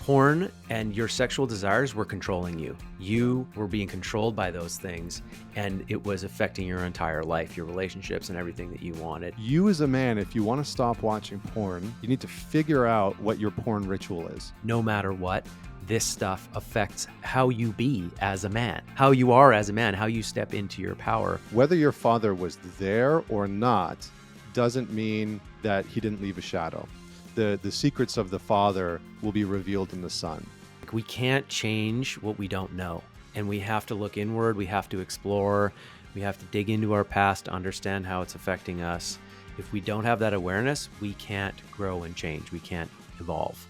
porn and your sexual desires were controlling you. You were being controlled by those things, and it was affecting your entire life, your relationships, and everything that you wanted. You as a man, if you want to stop watching porn, you need to figure out what your porn ritual is. No matter what, this stuff affects how you be as a man, how you are as a man, how you step into your power. Whether your father was there or not doesn't mean that he didn't leave a shadow. The secrets of the father will be revealed in the son. We can't change what we don't know, and we have to look inward. We have to explore. We have to dig into our past to understand how it's affecting us. If we don't have that awareness, we can't grow and change. We can't evolve.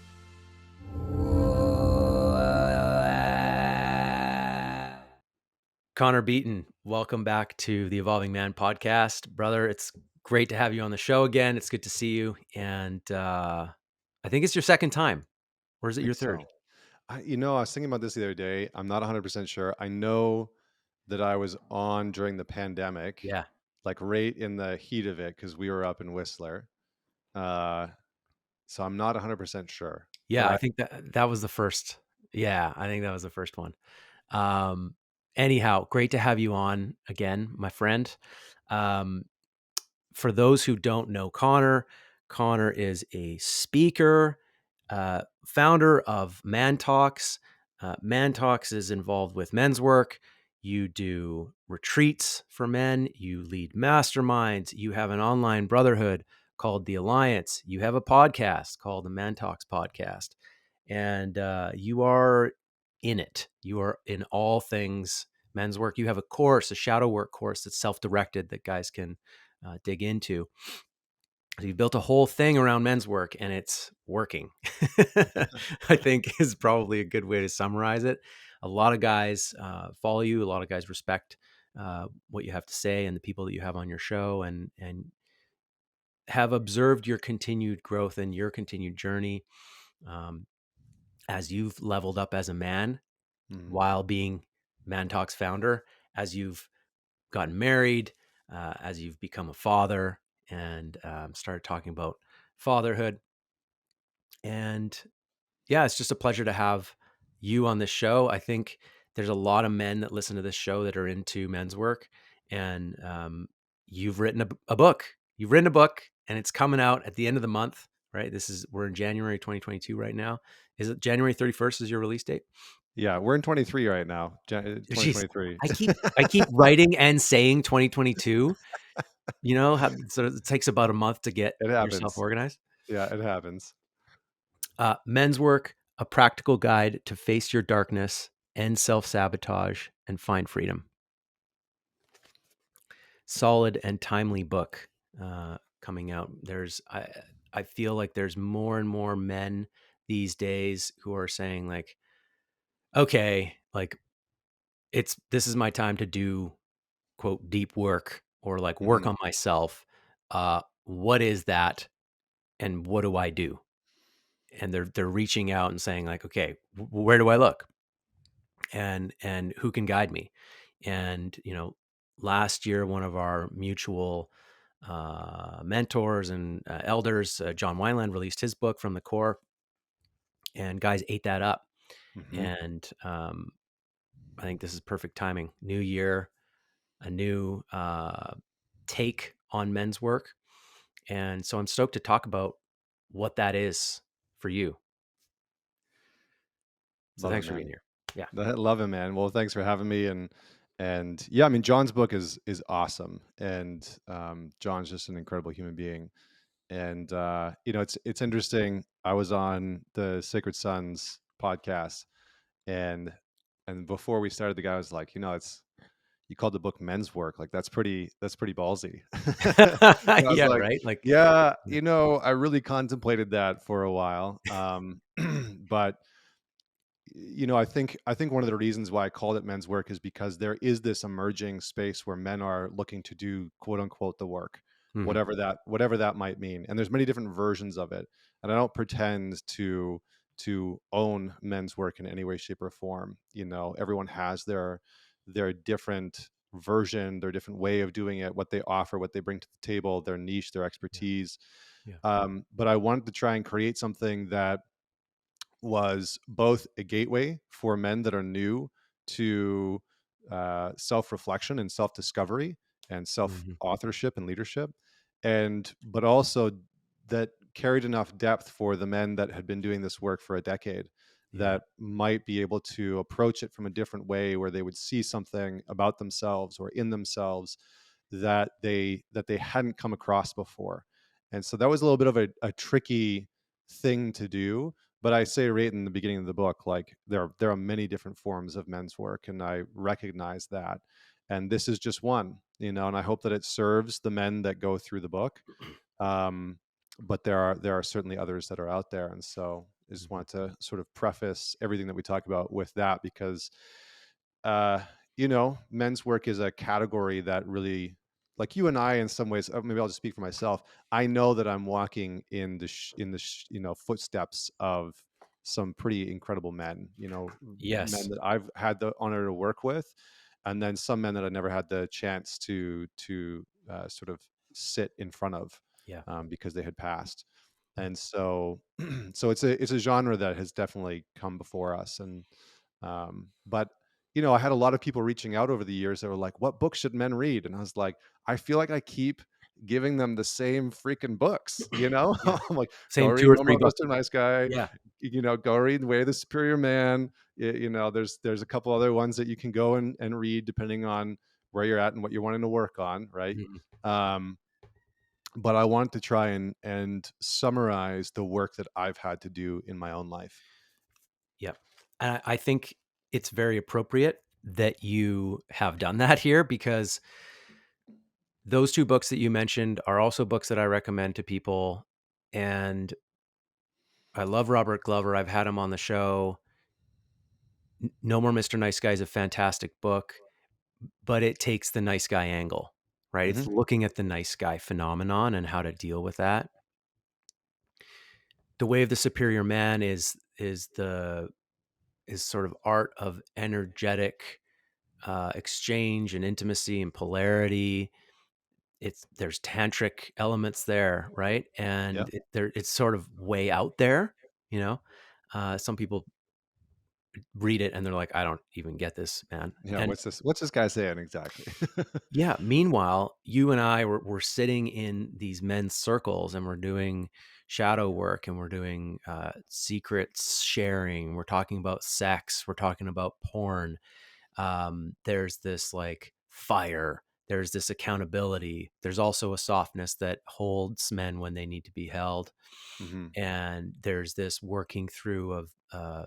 Connor Beaton, welcome back to the Evolving Man podcast. Brother, it's great to have you on the show again. It's good to see you. And I think it's your second time, or is it your third? I was thinking about this the other day. I'm not 100% sure. I know that I was on during the pandemic, Yeah. like right in the heat of it, because we were up in Whistler. So I'm not 100% sure. Yeah, But I think that was the first. Yeah, I think that was the first one. Anyhow, great to have you on again, my friend. For those who don't know Connor, Connor is a speaker, founder of ManTalks. ManTalks is involved with men's work. You do retreats for men. You lead masterminds. You have an online brotherhood called The Alliance. You have a podcast called the ManTalks Podcast. And you are in it. You are in all things men's work. You have a course, a shadow work course that's self-directed that guys can dig into. So you built a whole thing around men's work, and it's working. I think is probably a good way to summarize it. A lot of guys follow you. A lot of guys respect what you have to say and the people that you have on your show, and have observed your continued growth and your continued journey as you've leveled up as a man while being ManTalks founder, as you've gotten married, as you've become a father, and started talking about fatherhood. And yeah, it's just a pleasure to have you on this show. I think there's a lot of men that listen to this show that are into men's work, and you've written a book. You've written a book, and it's coming out at the end of the month, right? We're in January 2022 right now. Is it January 31st is your release date? yeah, we're in 23 right now. Jeez, 2023. I keep writing and saying 2022. You know how so it takes about a month to get It yourself happens. organized. Yeah, it happens. Men's Work, a practical guide to face your darkness, end self-sabotage, and find freedom. Solid and timely book coming out. I feel like there's more and more men these days who are saying like, okay, like this is my time to do quote deep work or like work on myself. What is that, and what do I do? And they're reaching out and saying like, okay, where do I look, and who can guide me? And last year, one of our mutual mentors and elders, John Wineland, released his book From the Core, and guys ate that up. And I think this is perfect timing. New year, a new take on men's work. And so I'm stoked to talk about what that is for you. So Love it, thanks for man. being here. Yeah. Love it, man. Well, thanks for having me. And yeah, I mean, John's book is awesome, and John's just an incredible human being. And it's interesting. I was on the Sacred Sons podcast, and before we started, the guy was like, you called the book Men's Work. Like that's pretty ballsy. And I was Yeah, like, right. Like, yeah, I really contemplated that for a while. But I think one of the reasons why I called it men's work is because there is this emerging space where men are looking to do quote unquote the work, mhm. whatever that might mean. And there's many different versions of it. And I don't pretend to own men's work in any way, shape, or form. Everyone has their different version, their different way of doing it, what they offer, what they bring to the table, their niche, their expertise. Yeah. But I wanted to try and create something that was both a gateway for men that are new to self-reflection and self-discovery and Mhm. self-authorship and leadership, and but also that carried enough depth for the men that had been doing this work for a decade Yeah. that might be able to approach it from a different way, where they would see something about themselves or in themselves that they hadn't come across before. And so that was a little bit of a tricky thing to do. But I say right in the beginning of the book, like there are many different forms of men's work, and I recognize that. And this is just one, and I hope that it serves the men that go through the book. Um, but there are certainly others that are out there, and so I just Mhm. wanted to sort of preface everything that we talk about with that, because men's work is a category that really, like you and I, in some ways, maybe I'll just speak for myself. I know that I'm walking in the footsteps of some pretty incredible men, men Yes. that I've had the honor to work with, and then some men that I never had the chance to sort of sit in front of, Yeah. because they had passed. Mm. And so so it's a genre that has definitely come before us. And but I had a lot of people reaching out over the years that were like, what books should men read? And I was like, I feel like I keep giving them the same freaking books, Yeah. I'm like, go Same 2 read or No 3 More books. Mr. Nice Guy, Yeah. go read Way of the Superior Man. There's a couple other ones that you can go and read depending on where you're at and what you're wanting to work on, right? Mhm. um but I want to try and summarize the work that I've had to do in my own life. Yep. And I think it's very appropriate that you have done that here, because those 2 books that you mentioned are also books that I recommend to people, and I love Robert Glover. I've had him on the show. No More Mr. Nice Guy is a fantastic book, but it takes the nice guy angle, right? It's Hmm. looking at the nice guy phenomenon and how to deal with that. The Way of the Superior Man is sort of art of energetic exchange and intimacy and polarity. There's tantric elements there, right? Yeah. And it's sort of way out there, you know. Some people read it and they're like, I don't even get this, man. Yeah, And what's this guy saying exactly? yeah, meanwhile, you and I were sitting in these men's circles and we're doing shadow work and we're doing secrets sharing. We're talking about sex. We're talking about porn. There's this like fire. There's this accountability. There's also a softness that holds men when they need to be held. Hmm. And there's this working through of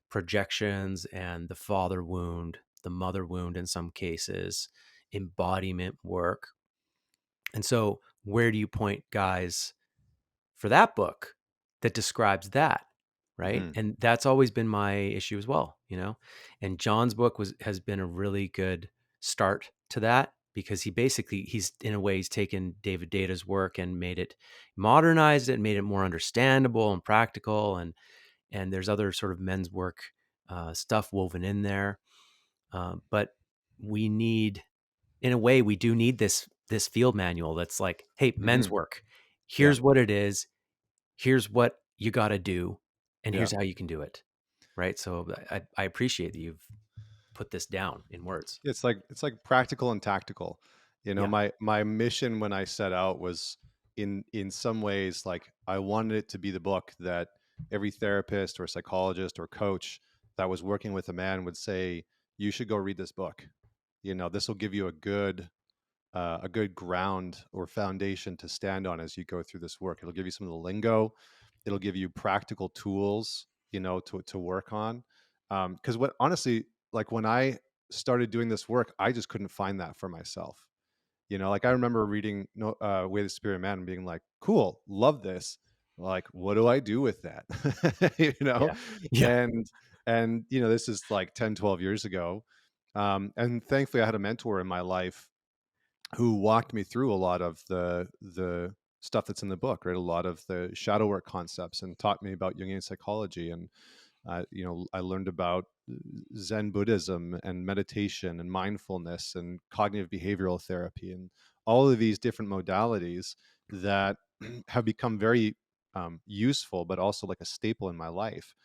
projections and the father wound, the mother wound in some cases, embodiment work. And so, where do you point guys for that book that describes that? Right. Hmm. And that's always been my issue as well, you know? And John's book has been a really good start to that, because he's in a way, he's taken David Data's work and made it, modernized it, made it more understandable and practical. And there's other sort of men's work stuff woven in there. But we need, in a way, we do need this field manual that's like, hey, men's Hmm. work. Yeah. Here's what it is. Here's what you got to do, and Yeah. here's how you can do it. Right. So I appreciate that you've put this down in words. It's like practical and tactical. Yeah. My mission when I set out was, in some ways, like, I wanted it to be the book that every therapist or psychologist or coach that was working with a man would say, you should go read this book. This will give you a good ground or foundation to stand on as you go through this work. It'll give you some of the lingo. It'll give you practical tools, to work on. Because what honestly, like, when I started doing this work, I just couldn't find that for myself. Like, I remember reading No Way of the Superior Man and being like, cool, love this. Like, what do I do with that? you know, Yeah. Yeah. and this is like 10, 12 years ago. And thankfully I had a mentor in my life who walked me through a lot of the stuff that's in the book, right? A lot of the shadow work concepts, and taught me about Jungian psychology. And I learned about Zen Buddhism and meditation and mindfulness and cognitive behavioral therapy and all of these different modalities that have become very useful, but also like a staple in my life.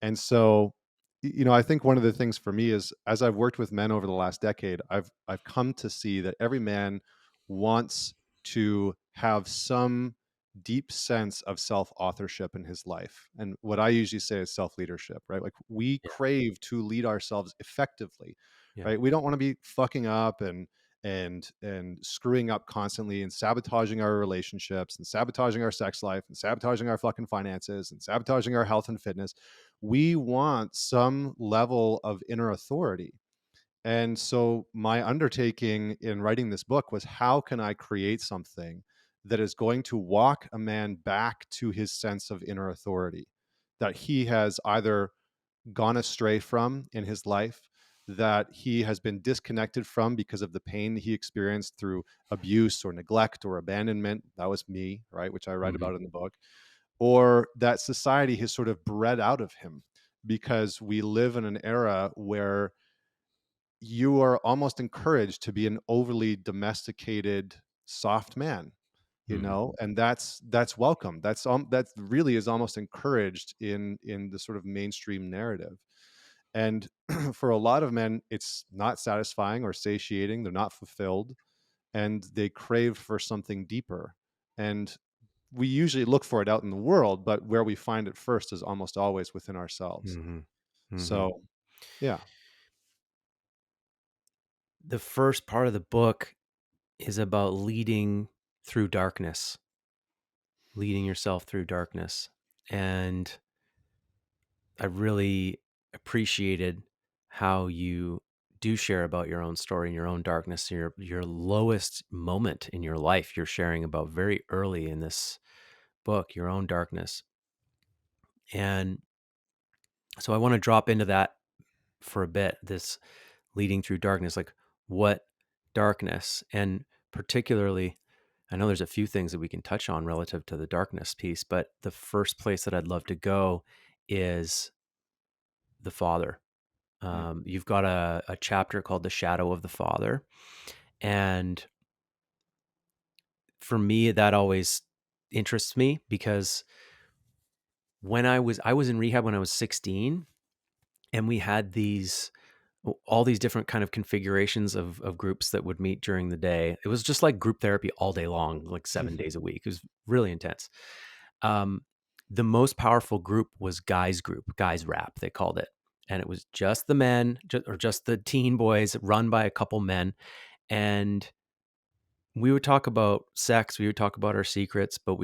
And so, I think one of the things for me is, as I've worked with men over the last decade, I've come to see that every man wants to have some deep sense of self-authorship in his life. And what I usually say is self-leadership, right? Like, we Yeah. crave to lead ourselves effectively, Yeah. right? We don't want to be fucking up and screwing up constantly and sabotaging our relationships and sabotaging our sex life and sabotaging our fucking finances and sabotaging our health and fitness. We want some level of inner authority. And so my undertaking in writing this book was, how can I create something that is going to walk a man back to his sense of inner authority that he has either gone astray from in his life, that he has been disconnected from because of the pain he experienced through abuse or neglect or abandonment. That was me, right? Which I write Mhm. about in the book. Or that society has sort of bred out of him, because we live in an era where you are almost encouraged to be an overly domesticated soft man, Mhm. and that's welcome. That really is almost encouraged in the sort of mainstream narrative. And for a lot of men, it's not satisfying or satiating. They're not fulfilled, and they crave for something deeper. And we usually look for it out in the world, but where we find it first is almost always within ourselves. Mhm. Mhm. So, yeah. The first part of the book is about through darkness, leading yourself through darkness. And I really appreciated how you do share about your own story and your own darkness, your lowest moment in your life. You're sharing about very early in this book, your own darkness. And so I want to drop into that for a bit, this leading through darkness, like what darkness, and particularly, I know there's a few things that we can touch on relative to the darkness piece, but the first place that I'd love to go is the father. Mm. You've got a chapter called The Shadow of the Father. And for me, that always interests me because I was in rehab when I was 16, and we had all these different kind of configurations of groups that would meet during the day. It was just like group therapy all day long, like 7 days a week. It was really intense. Um, the most powerful group was guys group, guys rap, they called it. And it was just the men, or just the teen boys, run by a couple men. And we would talk about sex, we would talk about our secrets, but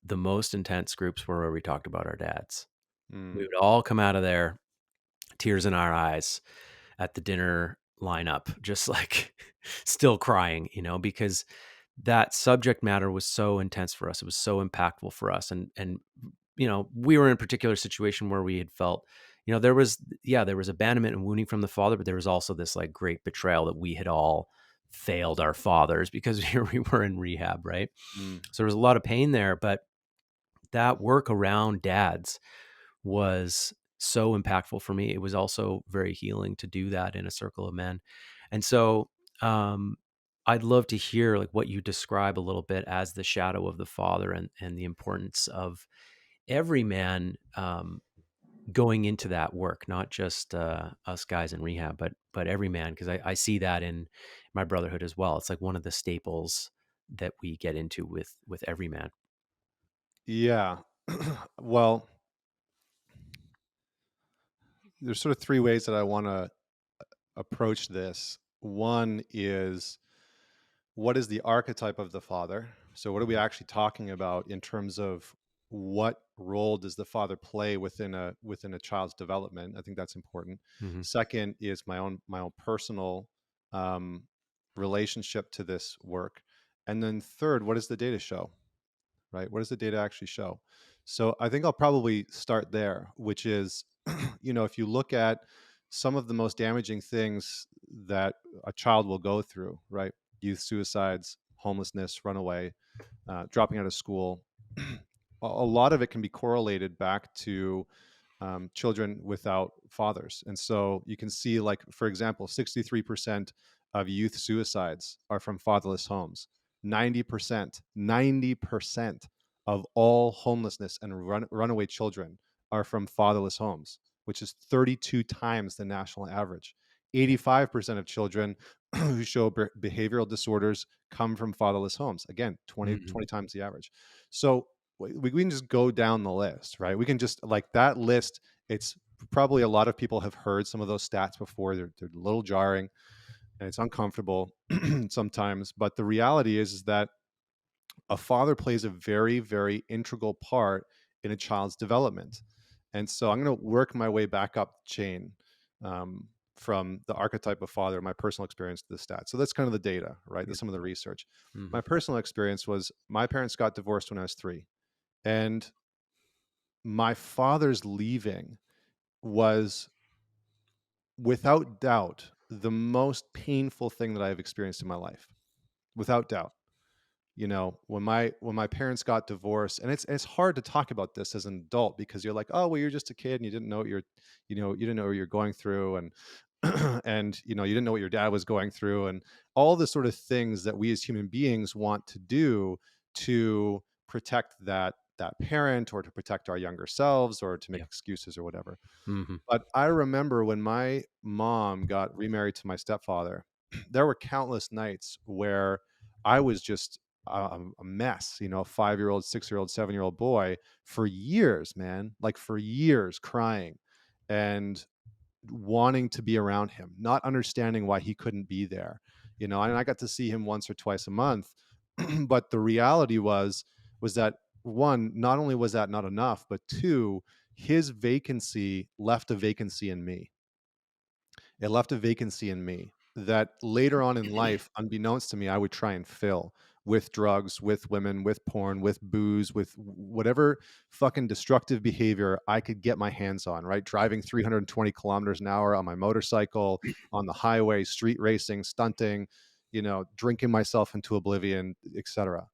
the most intense groups were where we talked about our dads. We Mm. would all come out of there, tears in our eyes, at the dinner lineup, just like still crying, because that subject matter was so intense for us. It was so impactful for us. And we were in a particular situation where we had felt, there was abandonment and wounding from the father, but there was also this like great betrayal that we had all failed our fathers because here we were in rehab, right? Mm. So there was a lot of pain there, but that work around dads was so impactful for me. It was also very healing to do that in a circle of men. And so um, I'd love to hear like what you describe a little bit as the shadow of the father, and the importance of every man going into that work, not just us guys in rehab, but every man, because I see that in my brotherhood as well. It's like one of the staples that we get into with every man. Yeah. Well, there's sort of three ways that I want to approach this. One is, what is the archetype of the father? So, what are we Mhm. actually talking about in terms of what role does the father play within a child's development? I think that's important. Mhm. Second is my own personal um, relationship to this work, and then third, what does the data show? Right? What does the data actually show? So I think I'll probably start there, which is, if you look at some of the most damaging things that a child will go through, right? Youth suicides, homelessness, runaway, dropping out of school. A lot of it can be correlated back to children without fathers. And so you can see, like, for example, 63% of youth suicides are from fatherless homes. 90% of all homelessness and runaway children are from fatherless homes. which is 32 times the national average. 85% of children who show behavioral disorders come from fatherless homes. Again, Mhm. 20 times the average. So we can just go down the list, right? We can just like that list. It's probably a lot of people have heard some of those stats before. They're a little jarring and it's uncomfortable sometimes. But the reality is that a father plays a very, very integral part in a child's development. And so I'm going to work my way back up the chain um, from the archetype of father, my personal experience to the stats. So that's kind of the data, right? Yeah. That's some of the research. Mhm. My personal experience was my parents got divorced when I was 3. And my father's leaving was without doubt the most painful thing that I've experienced in my life. Without doubt. When my parents got divorced, and it's hard to talk about this as an adult because you're like, oh well, you're just a kid and you didn't know what you didn't know what you're going through, and and you didn't know what your dad was going through, and all the sort of things that we as human beings want to do to protect that parent, or to protect our younger selves, or to make Yeah. excuses or whatever. Mhm. But I remember when my mom got remarried to my stepfather, there were countless nights where I was just a mess, 5-year-old, 6-year-old, 7-year-old boy for years, man, like for years crying and wanting to be around him, not understanding why he couldn't be there, and I got to see him once or twice a month. But the reality was that one, not only was that not enough, but two, his vacancy left a vacancy in me. It left a vacancy in me that later on in life, unbeknownst to me, I would try and fill with drugs, with women, with porn, with booze, with whatever fucking destructive behavior I could get my hands on, right? Driving 320 kilometers an hour on my motorcycle, on the highway, street racing, stunting, drinking myself into oblivion, etc.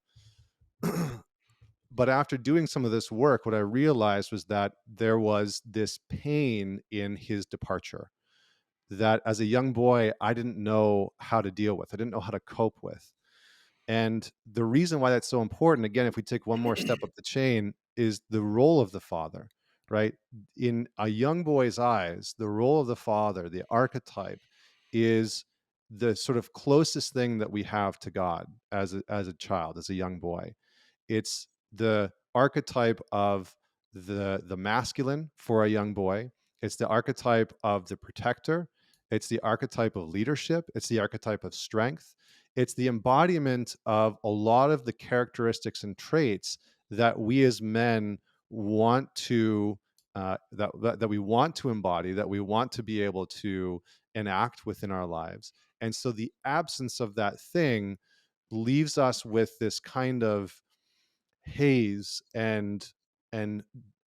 But after doing some of this work, what I realized was that there was this pain in his departure that as a young boy, I didn't know how to deal with. I didn't know how to cope with. And the reason why that's so important, again, if we take one more step up the chain, is the role of the father, right? In a young boy's eyes, the role of the father, the archetype, is the sort of closest thing that we have to God as a child, as a young boy. It's the archetype of the masculine for a young boy. It's the archetype of the protector. It's the archetype of leadership. It's the archetype of strength. It's the embodiment of a lot of the characteristics and traits that we as men want to that we want to embody, that we want to be able to enact within our lives. And so the absence of that thing leaves us with this kind of haze and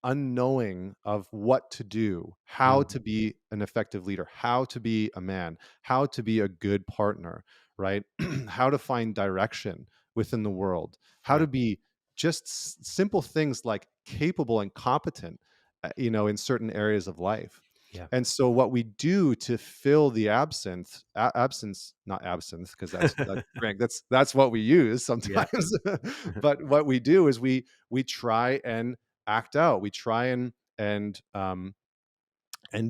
unknowing of what to do, how Mhm. to be an effective leader, how to be a man, how to be a good partner, right? How to find direction within the world, how Yeah. to be just simple things like capable and competent, in certain areas of life. Yeah. And so what we do to fill the absence, not absinthe, because that's Frank, that's what we use Yeah. sometimes. But what we do is we try and act out. We try and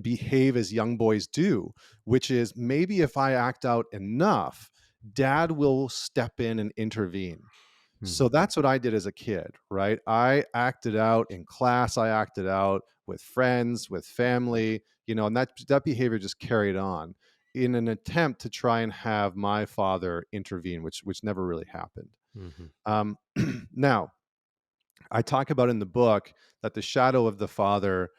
behave as young boys do, which is maybe if I act out enough, dad will step in and intervene. So Mhm. that's what I did as a kid, right? I acted out in class, I acted out with friends, with family, and that behavior just carried on in an attempt to try and have my father intervene, which never really happened. Mhm. Um, now, I talk about in the book that the shadow of the father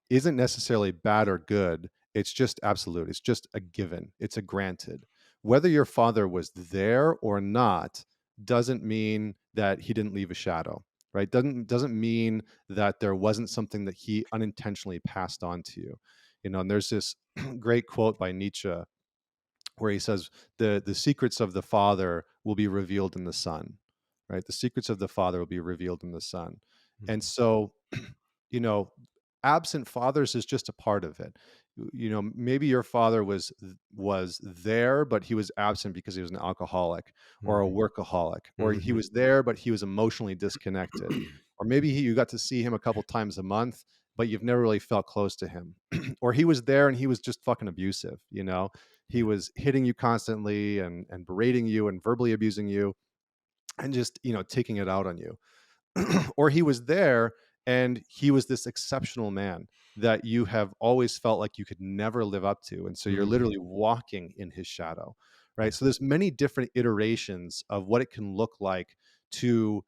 isn't necessarily bad or good. It's just absolute. It's just a given. It's a granted. Whether your father was there or not doesn't mean that he didn't leave a shadow, right? Doesn't mean that there wasn't something that he unintentionally passed on to you. And there's this great quote by Nietzsche where he says the secrets of the father will be revealed in the son, right? The secrets of the father will be revealed in the son. And Mhm. so you know absent fathers is just a part of it. Maybe your father was there but he was absent because he was an alcoholic or a Mhm. workaholic, or he Mhm. was there but he was emotionally disconnected, or maybe you got to see him a couple times a month but you've never really felt close to him. Or he was there and he was just fucking abusive, he Yeah. was hitting you constantly and berating you and verbally abusing you and just taking it out on you. Or he was there and he was this exceptional man that you have always felt like you could never live up to, and so you're Mhm. literally walking in his shadow, right? Yeah. So there's many different iterations of what it can look like to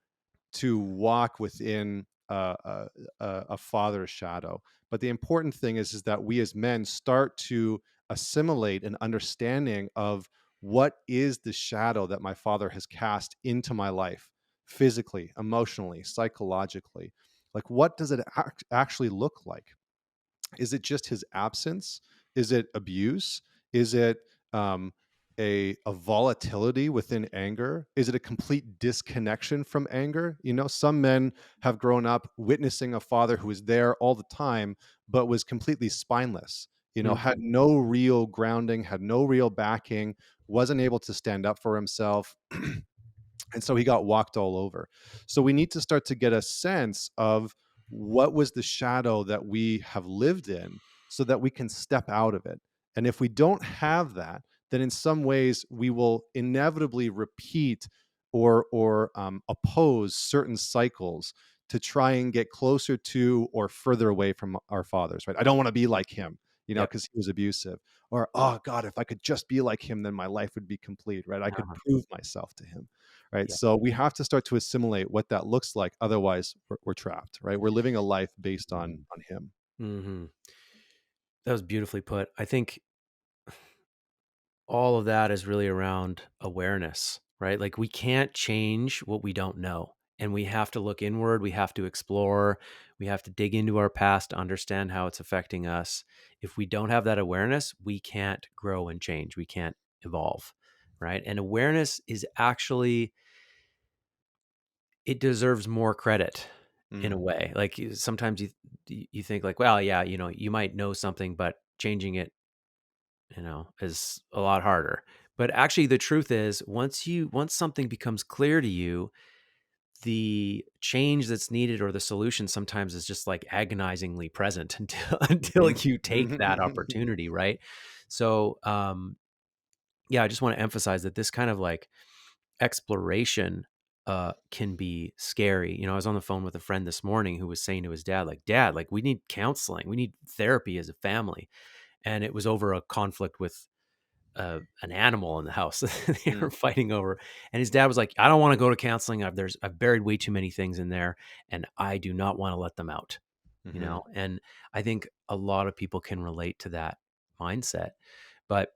walk within a father's shadow. But the important thing is that we as men start to assimilate an understanding of what is the shadow that my father has cast into my life, physically, emotionally, psychologically. Like, what does it actually look like? Is it just his absence? Is it abuse? Is it um, a volatility within anger? Is it a complete disconnection from anger? Some men have grown up witnessing a father who was there all the time, but was completely spineless. Had Mhm. no real grounding, had no real backing, wasn't able to stand up for himself. And so he got walked all over. So we need to start to get a sense of what was the shadow that we have lived in so that we can step out of it. And if we don't have that, then in some ways we will inevitably repeat or oppose certain cycles to try and get closer to or further away from our fathers, right? I don't want to be like him, Yep. because he was abusive. Or, oh God, if I could just be like him, then my life would be complete, right? I could Uh-huh. prove myself to him, right? Yeah. So we have to start to assimilate what that looks like. Otherwise, we're trapped, right? We're living a life based on Mhm. him. Mhm. That was beautifully put. I think all of that is really around awareness, right? Like we can't change what we don't know. And we have to look inward. We have to explore. We have to dig into our past to understand how it's affecting us. If we don't have that awareness, we can't grow and change. We can't evolve, right? And awareness is actually, it deserves more credit in a Mm, way. Like sometimes you think like, well, yeah, you might know something, but changing it is a lot harder. But actually the truth is once something becomes clear to you, the change that's needed or the solution sometimes is just like agonizingly present until mhm. you take that opportunity, right? So, yeah, I just want to emphasize that this kind of like exploration can be scary. I was on the phone with a friend this morning who was saying to his dad, like, "Dad, like we need counseling. We need therapy as a family." And it was over a conflict with an animal in the house they Mm, were fighting over. And his dad was like, "I don't want to go to counseling. I've buried way too many things in there, and I do not want to let them out." mhm, And I think a lot of people can relate to that mindset, but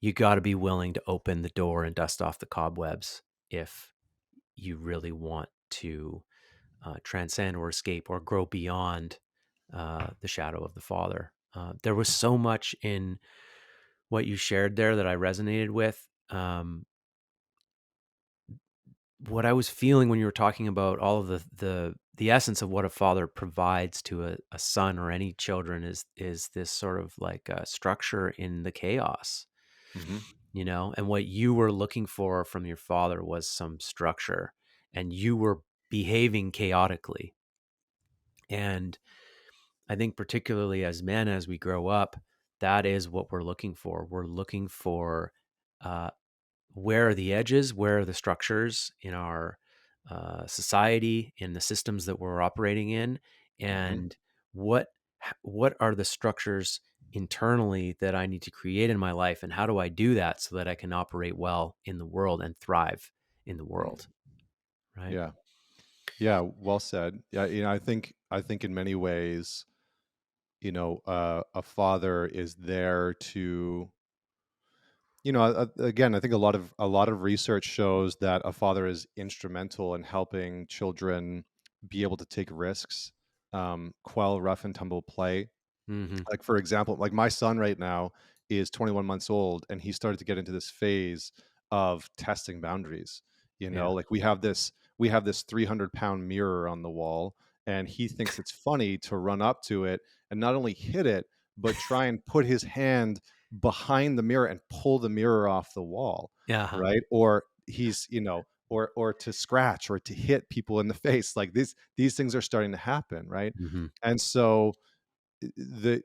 you got to be willing to open the door and dust off the cobwebs if you really want to transcend or escape or grow beyond the shadow of the father. There was so much in what you shared there that I resonated with. What I was feeling when you were talking about all of the essence of what a father provides to a son or any children is this sort of like structure in the chaos, mhm, and what you were looking for from your father was some structure, and you were behaving chaotically. And I think particularly as men, as we grow up, that is what we're looking for. We're looking for uh, where are the edges, where are the structures in our society, in the systems that we're operating in, mhm, and what what are the structures internally that I need to create in my life, and how do I do that so that I can operate well in the world and thrive in the mm. world, right? Yeah. Yeah. Well said. Yeah. I think in many ways, a father is there to, again, I think a lot of research shows that a father is instrumental in helping children be able to take risks, quell rough and tumble play. Hmm. Like, for example, like my son right now is 21 months old and he started to get into this phase of testing boundaries. Yeah. Like we have this 300-pound mirror on the wall, and he thinks it's funny to run up to it and not only hit it, but try and put his hand behind the mirror and pull the mirror off the wall, Yeah. right? Or he's, or to scratch or to hit people in the face. Like these things are starting to happen, right? Mhm. And so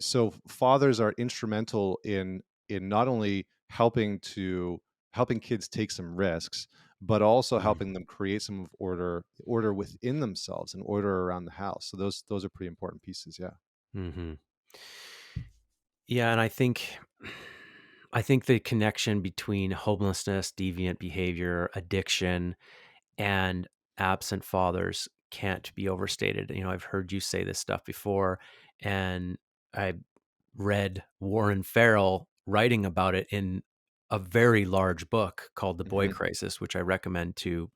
so fathers are instrumental in not only helping kids take some risks, but also Mhm. helping them create some of order within themselves and order around the house. So those are pretty important pieces. Yeah. Mhm. Yeah, and I think the connection between homelessness, deviant behavior, addiction, and absent fathers can't be overstated. I've heard you say this stuff before, and I read Warren Farrell writing about it in a very large book called The Boy Hmm. Crisis, which I recommend to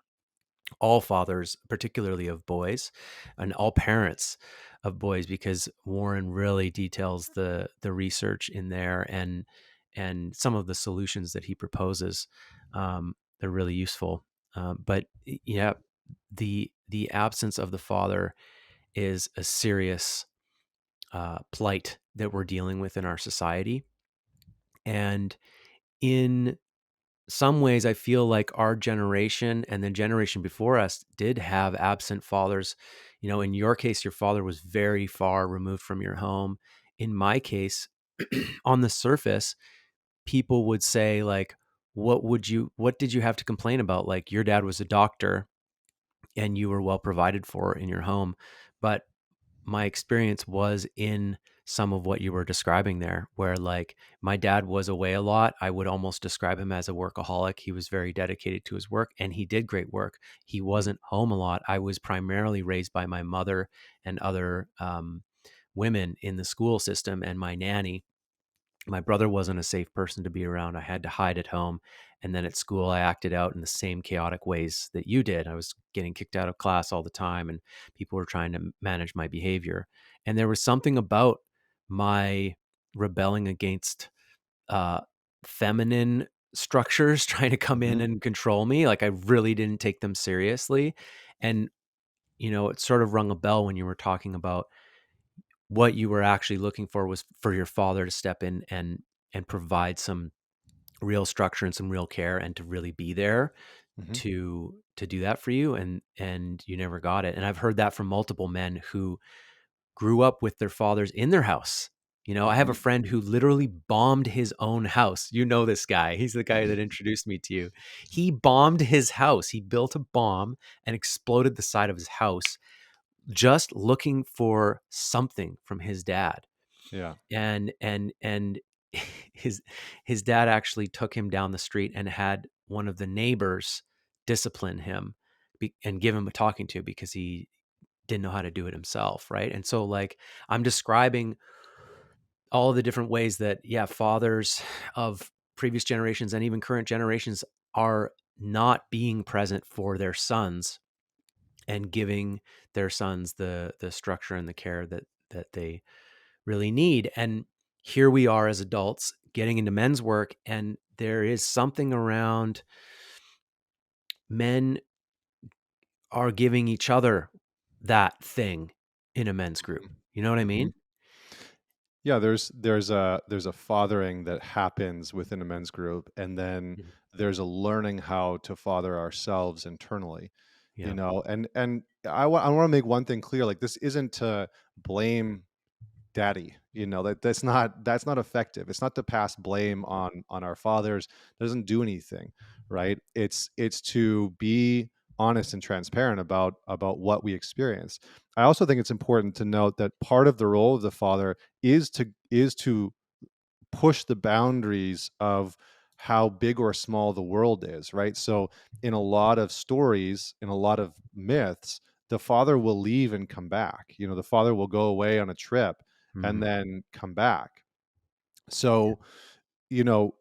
all fathers, particularly of boys, and all parents of boys, because Warren really details the research in there, and some of the solutions that he proposes. They're really useful. But yeah, the absence of the father is a serious plight that we're dealing with in our society, and in some ways, I feel like our generation and the generation before us did have absent fathers. In your case, your father was very far removed from your home. In my case, on the surface, people would say, like, what did you have to complain about? Like, your dad was a doctor and you were well provided for in your home. But my experience was in some of what you were describing there, where, like, my dad was away a lot. I would almost describe him as a workaholic. He was very dedicated to his work and he did great work. He wasn't home a lot. I was primarily raised by my mother and other women in the school system and my nanny. My brother wasn't a safe person to be around. I had to hide at home. And then at school, I acted out in the same chaotic ways that you did. I was getting kicked out of class all the time, and people were trying to manage my behavior. And there was something about my rebelling against uh, feminine structures trying to come in Hmm. and control me. Like, I really didn't take them seriously. And, it sort of rung a bell when you were talking about what you were actually looking for was for your father to step in and provide some real structure and some real care and to really be there Hmm. to do that for you, and you never got it. And I've heard that from multiple men who grew up with their fathers in their house. I have a Hmm. friend who literally bombed his own house. This guy. He's the guy that introduced me to you. He bombed his house. He built a bomb and exploded the side of his house just looking for something from his dad. Yeah. And his his dad actually took him down the street and had one of the neighbors discipline him and give him a talking to because he didn't know how to do it himself, right? And so, like, I'm describing all of the different ways that, yeah, fathers of previous generations and even current generations are not being present for their sons and giving their sons the structure and the care that they really need. And here we are as adults getting into men's work, and there is something around men are giving each other that thing in a men's group. You know what I Hmm. mean? Yeah, there's a fathering that happens within a men's group, and then Mhm. there's a learning how to father ourselves internally, Yeah. and I want to make one thing clear, like this isn't to blame daddy, that's not effective. It's not to pass blame on our fathers. It doesn't do anything, right? It's to be honest and transparent about what we experience. I also think it's important to note that part of the role of the father is to push the boundaries of how big or small the world is, right? So in a lot of stories, in a lot of myths, the father will leave and come back. The father will go away on a trip and Mhm. then come back. So, you know,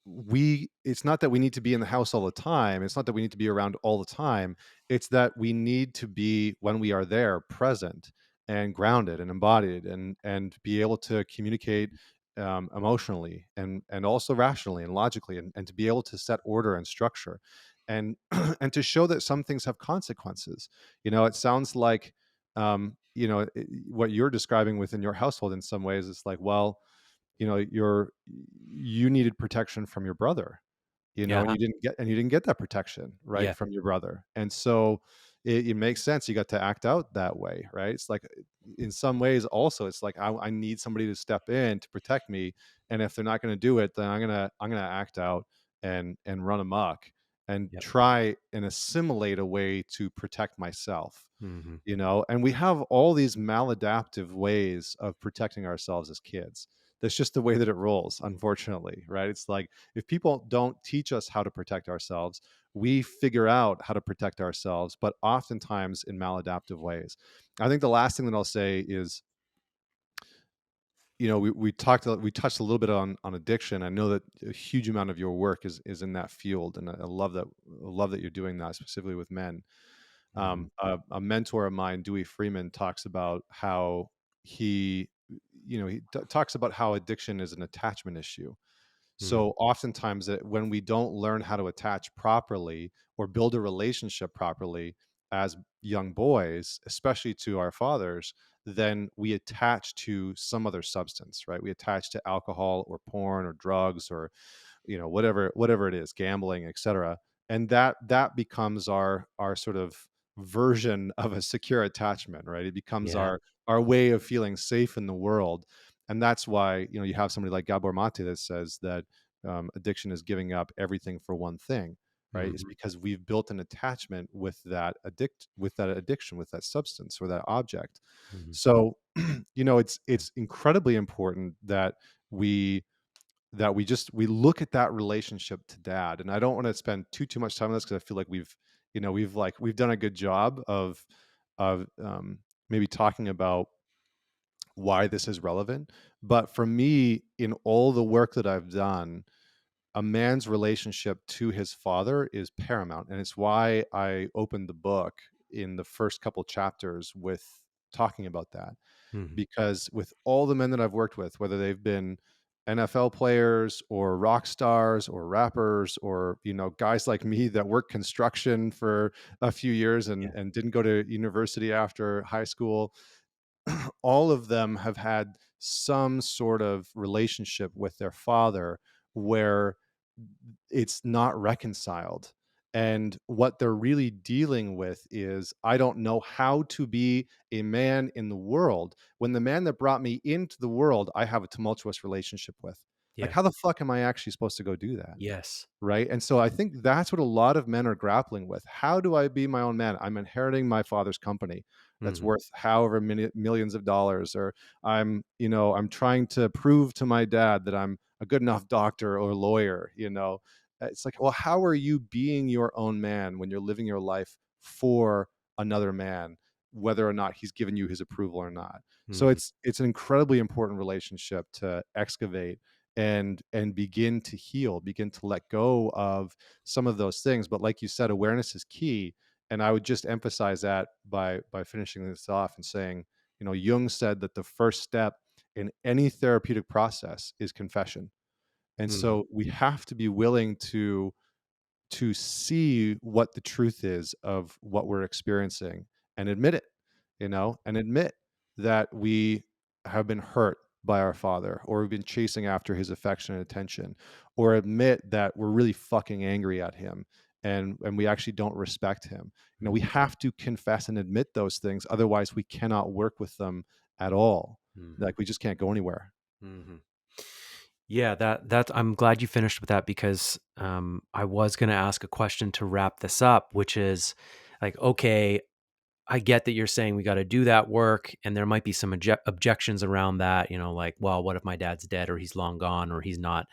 we it's not that we need to be in the house all the time. It's not that we need to be around all the time. It's that we need to be, when we are there, present and grounded and embodied, and be able to communicate emotionally and also rationally and logically, and to be able to set order and structure, and and to show that some things have consequences. It sounds like what you're describing within your household in some ways is like, well, you needed protection from your brother, Yeah. and you didn't get that protection, right, Yeah. from your brother. And so it makes sense. You got to act out that way, right? It's like in some ways also it's like I need somebody to step in to protect me. And if they're not going to do it, then I'm gonna act out and run amok and Yep. try and assimilate a way to protect myself. Hmm. And we have all these maladaptive ways of protecting ourselves as kids. That's just the way that it rolls, unfortunately, right? It's like if people don't teach us how to protect ourselves, we figure out how to protect ourselves, but oftentimes in maladaptive ways. I think the last thing that I'll say is, we touched a little bit on addiction. I know that a huge amount of your work is in that field, and I love that you're doing that specifically with men. Hmm. A mentor of mine, Dewey Freeman, talks about how he, talks about how addiction is an attachment issue. Hmm. So oftentimes when we don't learn how to attach properly or build a relationship properly as young boys, especially to our fathers, then we attach to some other substance, right? We attach to alcohol or porn or drugs or whatever it is, gambling, etc. And that becomes our sort of version of a secure attachment, right? It becomes Yeah. our way of feeling safe in the world. And that's why you have somebody like Gabor Mate that says that addiction is giving up everything for one thing, right? It's Hmm. because we've built an attachment with that addiction, with that substance or that object. Hmm. So it's incredibly important that we we look at that relationship to dad. And I don't want to spend too much time on this because I feel like we've done a good job of maybe talking about why this is relevant. But for me, in all the work that I've done, a man's relationship to his father is paramount. And it's why I opened the book in the first couple chapters with talking about that. Hmm. Because with all the men that I've worked with, whether they've been NFL players or rock stars or rappers or guys like me that worked construction for a few years Yeah. and didn't go to university after high school, all of them have had some sort of relationship with their father where it's not reconciled. And what they're really dealing with is, I don't know how to be a man in the world when the man that brought me into the world, I have a tumultuous relationship with. Like, Yeah. how the fuck am I actually supposed to go do that? Yes. Right. And so I think that's what a lot of men are grappling with. How do I be my own man? I'm inheriting my father's company that's Hmm. worth however many millions of dollars, or I'm trying to prove to my dad that I'm a good enough doctor or lawyer. It's like, well, how are you being your own man when you're living your life for another man, whether or not he's given you his approval or not? So Hmm. it's an incredibly important relationship to excavate and begin to heal, begin to let go of some of those things. But like you said, awareness is key. And I would just emphasize that by finishing this off and saying, Jung said that the first step in any therapeutic process is confession. And Hmm. so we have to be willing to see what the truth is of what we're experiencing and admit it, and admit that we have been hurt by our father, or we've been chasing after his affection and attention, or admit that we're really fucking angry at him and we actually don't respect him. We have to confess and admit those things. Otherwise, we cannot work with them at all. Hmm. Like, we just can't go anywhere. Hmm. Yeah, that I'm glad you finished with that because I was going to ask a question to wrap this up, which is like, okay, I get that you're saying we got to do that work, and there might be some objections around that. Like, well, what if my dad's dead, or he's long gone, or he's not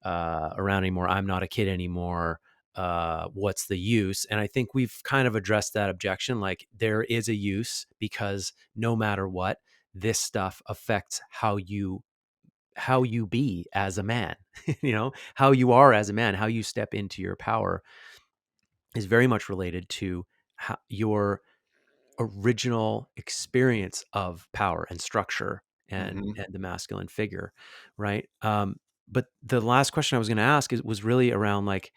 around anymore? I'm not a kid anymore. What's the use? And I think we've kind of addressed that objection. Like, there is a use because no matter what, this stuff affects how you be as a man. How you are as a man, how you step into your power is very much related to your original experience of power and structure and Hmm. and the masculine figure, right? But the last question I was going to ask was really around like,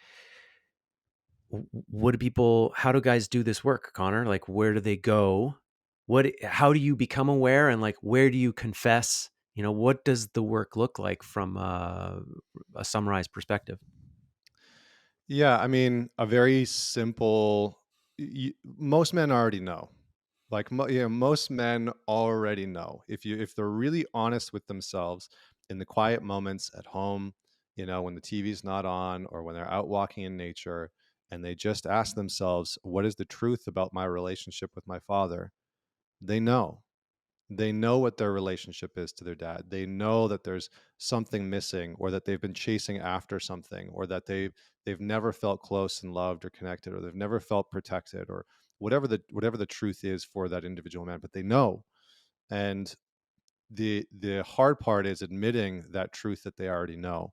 what do people, how do guys do this work, Connor? Like, where do they go? How do you become aware, and like, where do you confess? What does the work look like from a summarized perspective? Yeah, I mean, a very simple most men already know. Like most men already know. If they're really honest with themselves in the quiet moments at home, when the TV's not on or when they're out walking in nature and they just ask themselves, what is the truth about my relationship with my father? They know. They know what their relationship is to their dad. They know that there's something missing or that they've been chasing after something or that they've never felt close and loved or connected or they've never felt protected or whatever the truth is for that individual man, but they know. And the hard part is admitting that truth that they already know.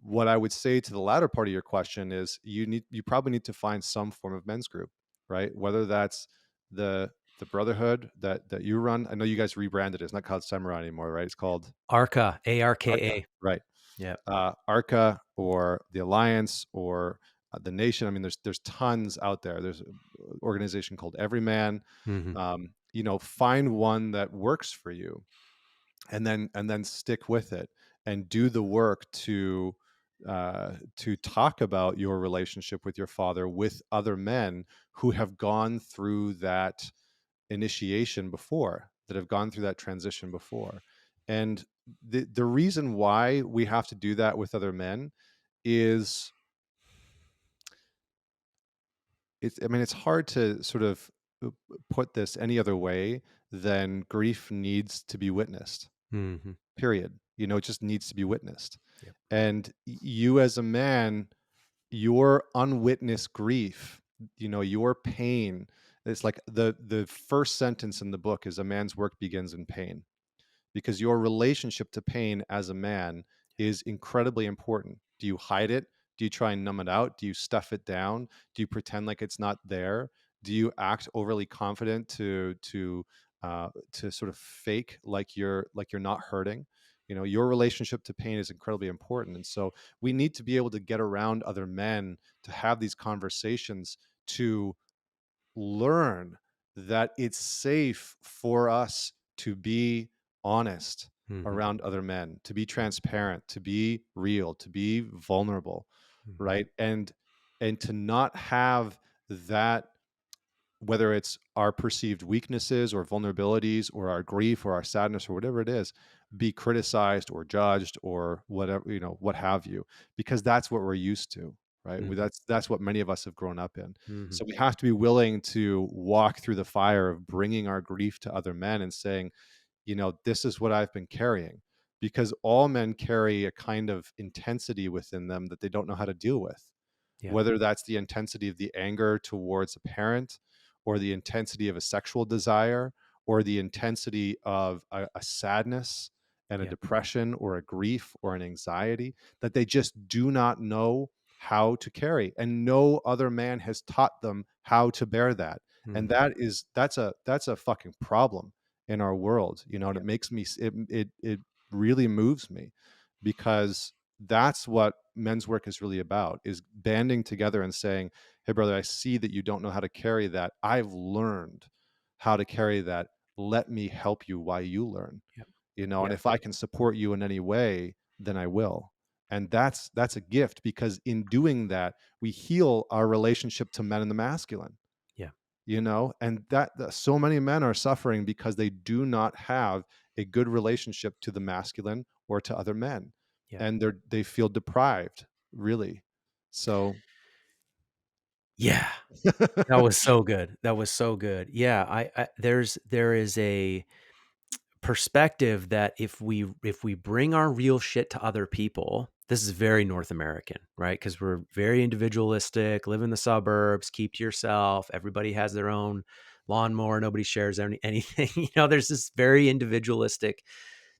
What I would say to the latter part of your question is you probably need to find some form of men's group, right? Whether that's the brotherhood that you run. I know you guys rebranded it. It's not called Samurai anymore, right? It's called Arca, Arca, ARKA. right? Yeah. Arca or the Alliance or the Nation. I mean, there's tons out there. There's an organization called Everyman. Hmm. Find one that works for you and then stick with it and do the work to talk about your relationship with your father with other men who have gone through that initiation before, that have gone through that transition before. And the reason why we have to do that with other men is it's hard to sort of put this any other way than grief needs to be witnessed, Hmm. period. It just needs to be witnessed. Yep. And you as a man, your unwitnessed grief, your pain, it's like the first sentence in the book is a man's work begins in pain, because your relationship to pain as a man is incredibly important. Do you hide it? Do you try and numb it out? Do you stuff it down? Do you pretend like it's not there? Do you act overly confident to sort of fake like you're not hurting? Your relationship to pain is incredibly important, and so we need to be able to get around other men to have these conversations to learn that it's safe for us to be honest Hmm. around other men, to be transparent, to be real, to be vulnerable, Hmm. right? And to not have that, whether it's our perceived weaknesses or vulnerabilities or our grief or our sadness or whatever it is, be criticized or judged or whatever, what have you, because that's what we're used to, right? Hmm. That's what many of us have grown up in. Hmm. So we have to be willing to walk through the fire of bringing our grief to other men and saying, this is what I've been carrying, because all men carry a kind of intensity within them that they don't know how to deal with, Yeah. whether that's the intensity of the anger towards a parent or the intensity of a sexual desire or the intensity of a sadness and a Yeah. depression or a grief or an anxiety that they just do not know how to carry, and no other man has taught them how to bear that. And Hmm. that's a fucking problem in our world, and Yeah. it makes me it really moves me, because that's what men's work is really about, is banding together and saying, hey brother, I see that you don't know how to carry that. I've learned how to carry that. Let me help you while you learn. Yeah. And Yeah. if I can support you in any way, then I will. And that's a gift, because in doing that we heal our relationship to men and the masculine. Yeah. And that so many men are suffering because they do not have a good relationship to the masculine or to other men, Yeah. and they feel deprived, really. So Yeah. That was so good. That was so good. Yeah. There is a perspective that if we bring our real shit to other people, this is very North American, right? Because we're very individualistic, live in the suburbs, keep to yourself. Everybody has their own lawnmower. Nobody shares anything. There's this very individualistic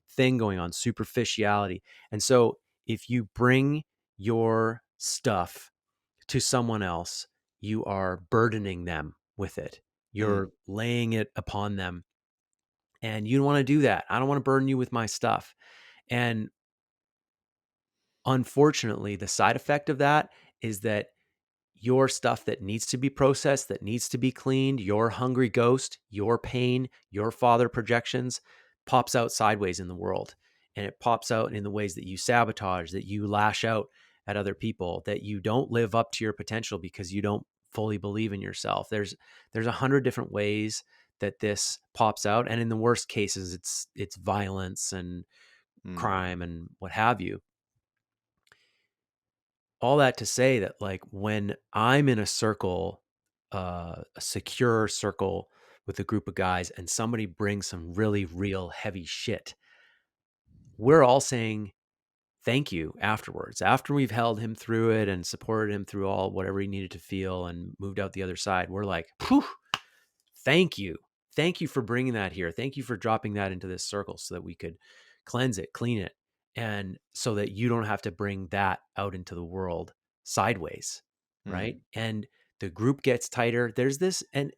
thing going on, superficiality. And so if you bring your stuff to someone else, you are burdening them with it. mm, You're laying it upon them. And you don't want to do that. I don't want to burden you with my stuff. And unfortunately, the side effect of that is that your stuff that needs to be processed, that needs to be cleaned, your hungry ghost, your pain, your father projections pops out sideways in the world. And it pops out in the ways that you sabotage, that you lash out. at other people, that you don't live up to your potential because you don't fully believe in yourself. There's 100 different ways that this pops out, and in the worst cases, it's violence and Mm, crime and what have you. All that to say that, like, when I'm in a circle, a secure circle with a group of guys, and somebody brings some really real heavy shit, we're all saying thank you afterwards. After we've held him through it and supported him through all whatever he needed to feel and moved out the other side, we're like, "Phew, thank you. Thank you for bringing that here. Thank you for dropping that into this circle so that we could cleanse it, clean it, and so that you don't have to bring that out into the world sideways." mm, Right. And the group gets tighter. There's this, and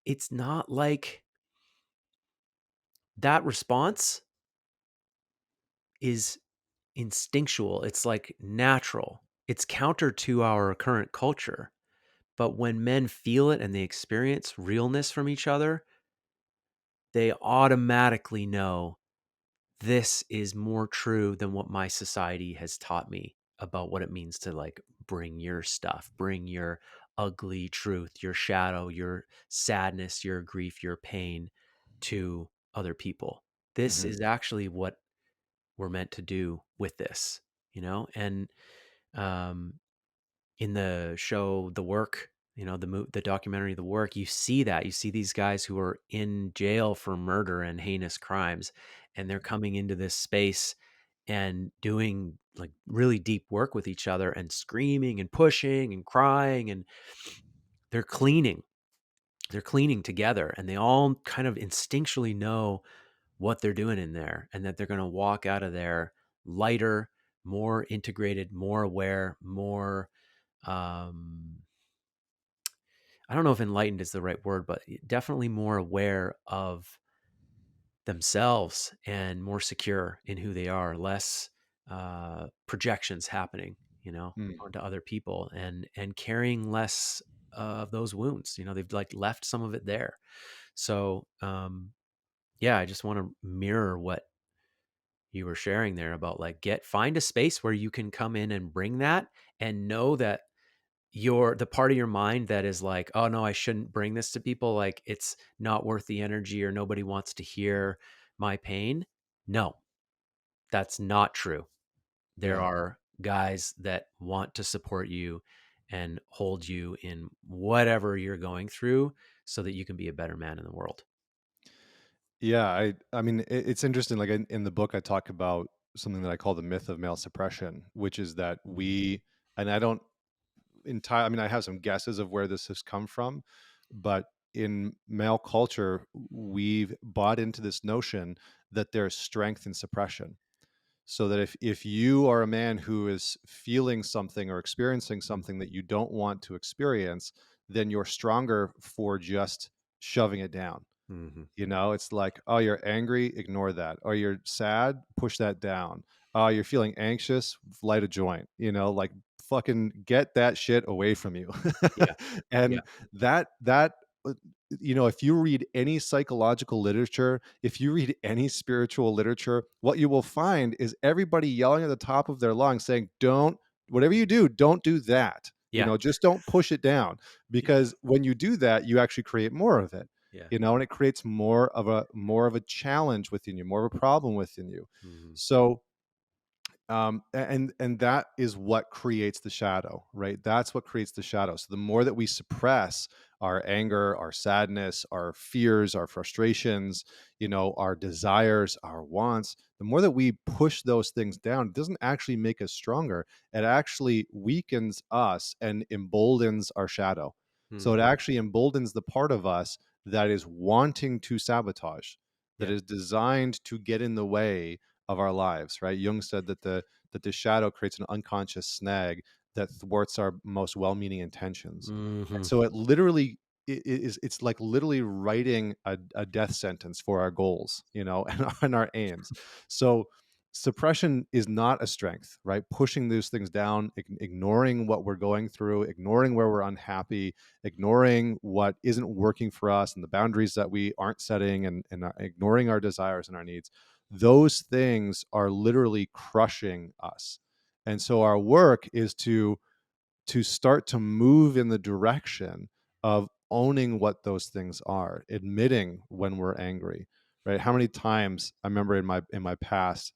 it's not like that response is instinctual. It's like natural. It's counter to our current culture. But when men feel it and they experience realness from each other, they automatically know this is more true than what my society has taught me about what it means to, like, bring your stuff, bring your ugly truth, your shadow, your sadness, your grief, your pain to other people. This mhm, is actually what we're meant to do with this, And um, in the show The Work, the documentary The Work, you see that. You see these guys who are in jail for murder and heinous crimes, and they're coming into this space and doing, like, really deep work with each other and screaming and pushing and crying, and they're cleaning. They're cleaning together, and they all kind of instinctually know what they're doing in there, and that they're going to walk out of there lighter, more integrated, more aware, more um I don't know if enlightened is the right word, but definitely more aware of themselves and more secure in who they are, less projections happening, mm. onto other people, and carrying less of those wounds. They've, like, left some of it there. So yeah, I just want to mirror what you were sharing there about, like, find a space where you can come in and bring that, and know that the part of your mind that is like, oh no, I shouldn't bring this to people, like, it's not worth the energy, or nobody wants to hear my pain. No, that's not true. There Yeah. are guys that want to support you and hold you in whatever you're going through, so that you can be a better man in the world. Yeah, I mean, it's interesting, like, in the book, I talk about something that I call the myth of male suppression, which is that we and I don't entire I mean, I have some guesses of where this has come from, but in male culture, we've bought into this notion that there's strength in suppression. So that if you are a man who is feeling something or experiencing something that you don't want to experience, then you're stronger for just shoving it down. Mm-hmm. It's like, oh, you're angry, ignore that. Oh, you're sad, push that down. Oh, you're feeling anxious, light a joint. Like, fucking get that shit away from you. Yeah. Yeah. And that uh, if you read any psychological literature, if you read any spiritual literature, what you will find is everybody yelling at the top of their lungs saying, don't, whatever you do, don't do that. Yeah. Just don't push it down, Yeah. because when you do that, you actually create more of it. Yeah. And it creates more of a challenge within you, more of a problem within you. Mm-hmm. So and that is what creates the shadow, right? That's what creates the shadow. So the more that we suppress our anger, our sadness, our fears, our frustrations, our desires, our wants, the more that we push those things down, it doesn't actually make us stronger. It actually weakens us and emboldens our shadow. So it Mm-hmm. actually emboldens the part of us that is wanting to sabotage, that Yeah. is designed to get in the way of our lives, right? Jung said that the shadow creates an unconscious snag that thwarts our most well-meaning intentions. And Mm-hmm. so it literally it's like literally writing a death sentence for our goals, and our aims. So suppression is not a strength, right? Pushing those things down, ignoring what we're going through, ignoring where we're unhappy, ignoring what isn't working for us and the boundaries that we aren't setting, and ignoring our desires and our needs, those things are literally crushing us. And so our work is to start to move in the direction of owning what those things are, admitting when we're angry, right? How many times I remember in my past,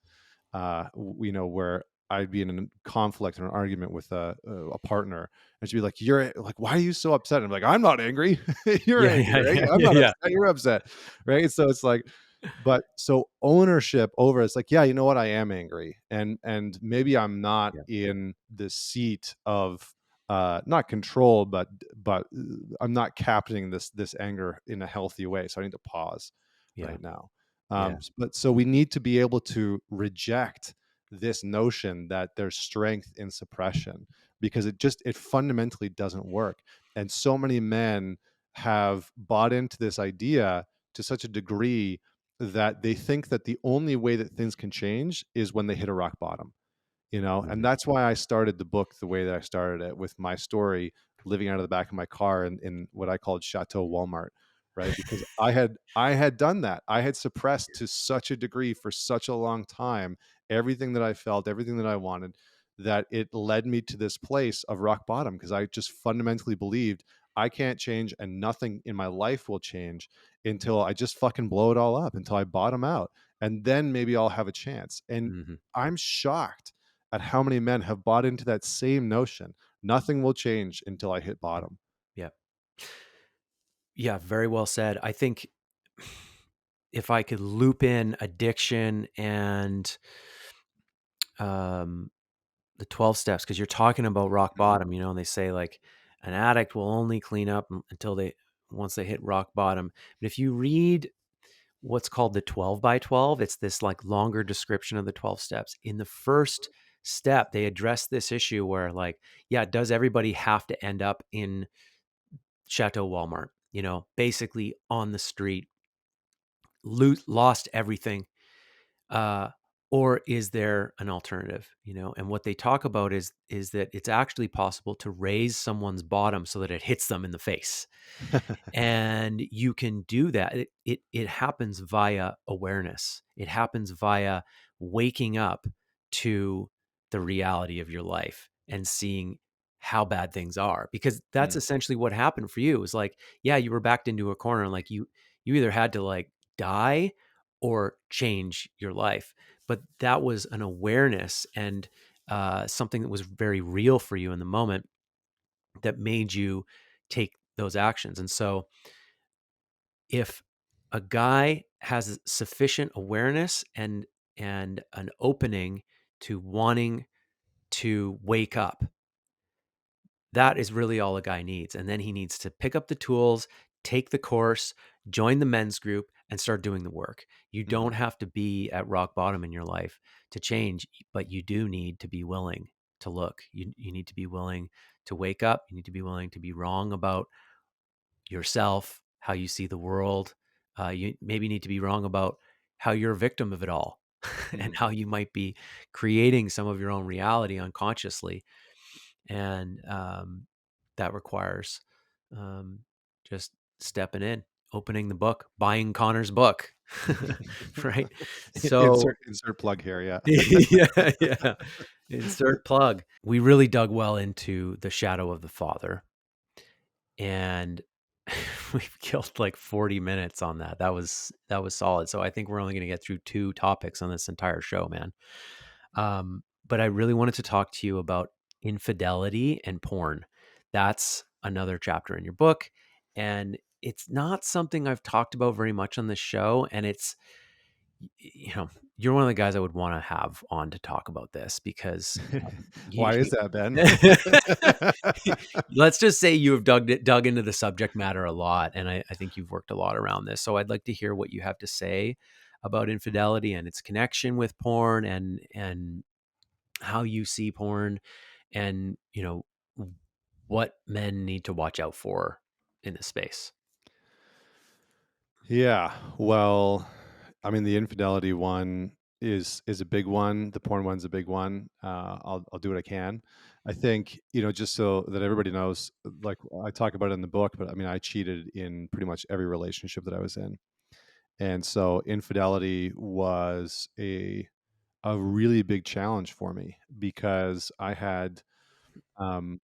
where I'd be in a conflict or an argument with a partner, and she'd be like, "You're like, why are you so upset?" And I'm like, "I'm not angry. You're Yeah, angry, yeah, right? yeah, I'm yeah, not yeah, upset. You're upset, right?" So it's like, but so ownership over it's like, yeah, you know what? I am angry, and maybe I'm not yeah, in the seat of not control, but I'm not captaining this anger in a healthy way. So I need to pause yeah, right now. yeah. But so we need to be able to reject this notion that there's strength in suppression, because it fundamentally doesn't work. And so many men have bought into this idea to such a degree that they think that the only way that things can change is when they hit a rock bottom, and Mhm. that's why I started the book the way that I started it, with my story living out of the back of my car in what I called Chateau Walmart, right? Because I had done that. I had suppressed to such a degree for such a long time everything that I felt, everything that I wanted, that it led me to this place of rock bottom, because I just fundamentally believed I can't change and nothing in my life will change until I just fucking blow it all up, until I bottom out, and then maybe I'll have a chance. And Mhm. I'm shocked at how many men have bought into that same notion. Nothing will change until I hit Yeah, bottom. yeah. Yeah, very well said. I think if I could loop in addiction and um, the 12 steps, because you're talking about rock Mhm. bottom, and they say like an addict will only clean up until once they hit rock bottom. But if you read what's called the 12 by 12, it's this like longer description of the 12 steps. In the first step, they address this issue where, like, yeah, does everybody have to end up in Chateau Walmart, basically on the street, lost everything, uh, or is there an alternative? And what they talk about is that it's actually possible to raise someone's bottom so that it hits them in the face, and you can do that. It happens via awareness. It happens via waking up to the reality of your life and seeing how bad things are, because that's Mm. essentially what happened for you. It was like, yeah, you were backed into a corner, and like you either had to like die or change your life. But that was an awareness and something that was very real for you in the moment that made you take those actions. And so if a guy has sufficient awareness and an opening to wanting to wake up, that is really all a guy needs. And then he needs to pick up the tools, take the course, join the men's group, and start doing the work. You don't Mhm. have to be at rock bottom in your life to change, but you do need to be willing to look. You need to be willing to wake up. You need to be willing to be wrong about yourself, how you see the world. You maybe need to be wrong about how you're a victim of it all and Mhm. how you might be creating some of your own reality unconsciously. And that requires um, just stepping in, opening the book, buying Connor's book. Right. So, Insert plug here, yeah. yeah, yeah. Insert plug. We really dug well into the shadow of the father, and we've killed like 40 minutes on that. That was solid. So I think we're only going to get through two topics on this entire show, man. But I really wanted to talk to you about infidelity and porn. That's another chapter in your book, and it's not something I've talked about very much on this show. And it's, you're one of the guys I would want to have on to talk about this because Why is you, that, Ben? let's just say you have dug into the subject matter a lot, and I think you've worked a lot around this. So I'd like to hear what you have to say about infidelity and its connection with porn, and how you see porn, and what men need to watch out for in this space. Yeah, well, I mean, the infidelity one is a big one. The porn one's a big one. I'll do what I can. I think, just so that everybody knows, like I talk about it in the book, but I mean, I cheated in pretty much every relationship that I was in, and so infidelity was a really big challenge for me because I had, um,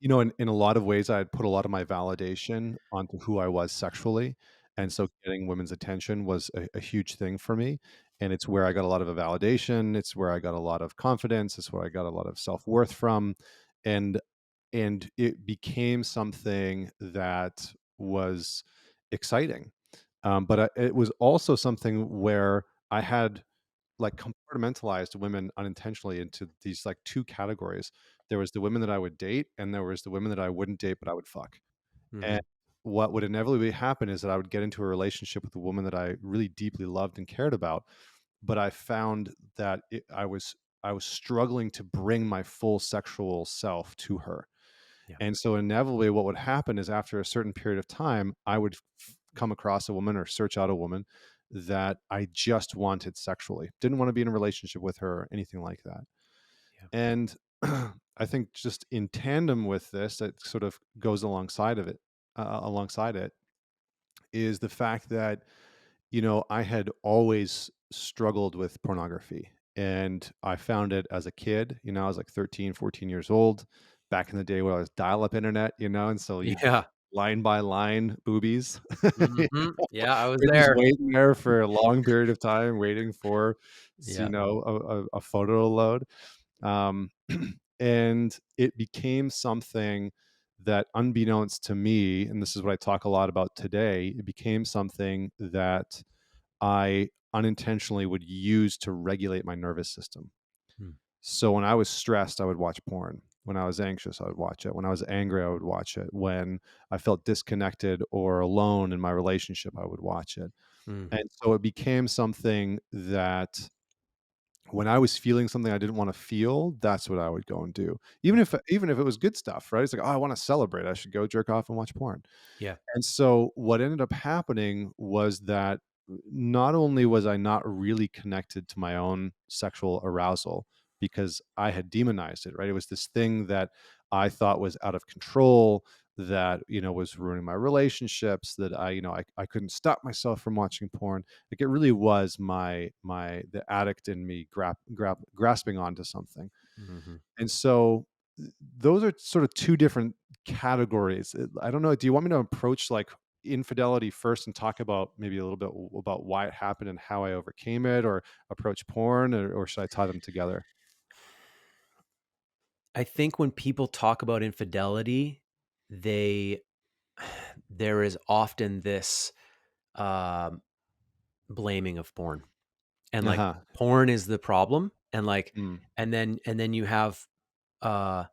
in a lot of ways, I had put a lot of my validation onto who I was sexually. And so getting women's attention was a huge thing for me. And it's where I got a lot of a validation. It's where I got a lot of confidence. It's where I got a lot of self worth from. And it became something that was exciting. It was also something where I had like compartmentalized women unintentionally into these like two categories. There was the women that I would date, and there was the women that I wouldn't date, but I would fuck. And Mhm. what would inevitably happen is that I would get into a relationship with a woman that I really deeply loved and cared about, but I found that I was struggling to bring my full sexual self to her. Yeah. And so inevitably what would happen is after a certain period of time, I would come across a woman or search out a woman that I just wanted sexually. Didn't want to be in a relationship with her or anything like that. Yeah. And I think just in tandem with this, that sort of goes alongside it, is the fact that I had always struggled with pornography, and I found it as a kid. I was like 13, 14 years old back in the day when I was dial-up internet, and so you Yeah. line by line boobies. Mhm. Yeah, I was We're just there. waiting there for a long period of time, waiting for Yeah. a photo to load. Um, and it became something that, unbeknownst to me, and this is what I talk a lot about today, it became something that I unintentionally would use to regulate my nervous system. Mm. So when I was stressed, I would watch porn. When I was anxious, I would watch it. When I was angry, I would watch it. When I felt disconnected or alone in my relationship, I would watch it. Mm. And so it became something that when I was feeling something I didn't want to feel, that's what I would go and do. Even if it was good stuff, right? It's like, oh, I want to celebrate. I should go jerk off and watch porn. Yeah. And so what ended up happening was that not only was I not really connected to my own sexual arousal because I had demonized it, right? It was this thing that I thought was out of control, that, was ruining my relationships, that I couldn't stop myself from watching porn. Like it really was the addict in me grasping onto something. Mhm. And so those are sort of two different categories. I don't know. Do you want me to approach like infidelity first and talk about maybe a little bit about why it happened and how I overcame it, or approach porn, or should I tie them together? I think when people talk about infidelity, they there is often this, um, blaming of porn, and, Uh like, huh. porn is the problem, and, like Mm. and then you have, uh,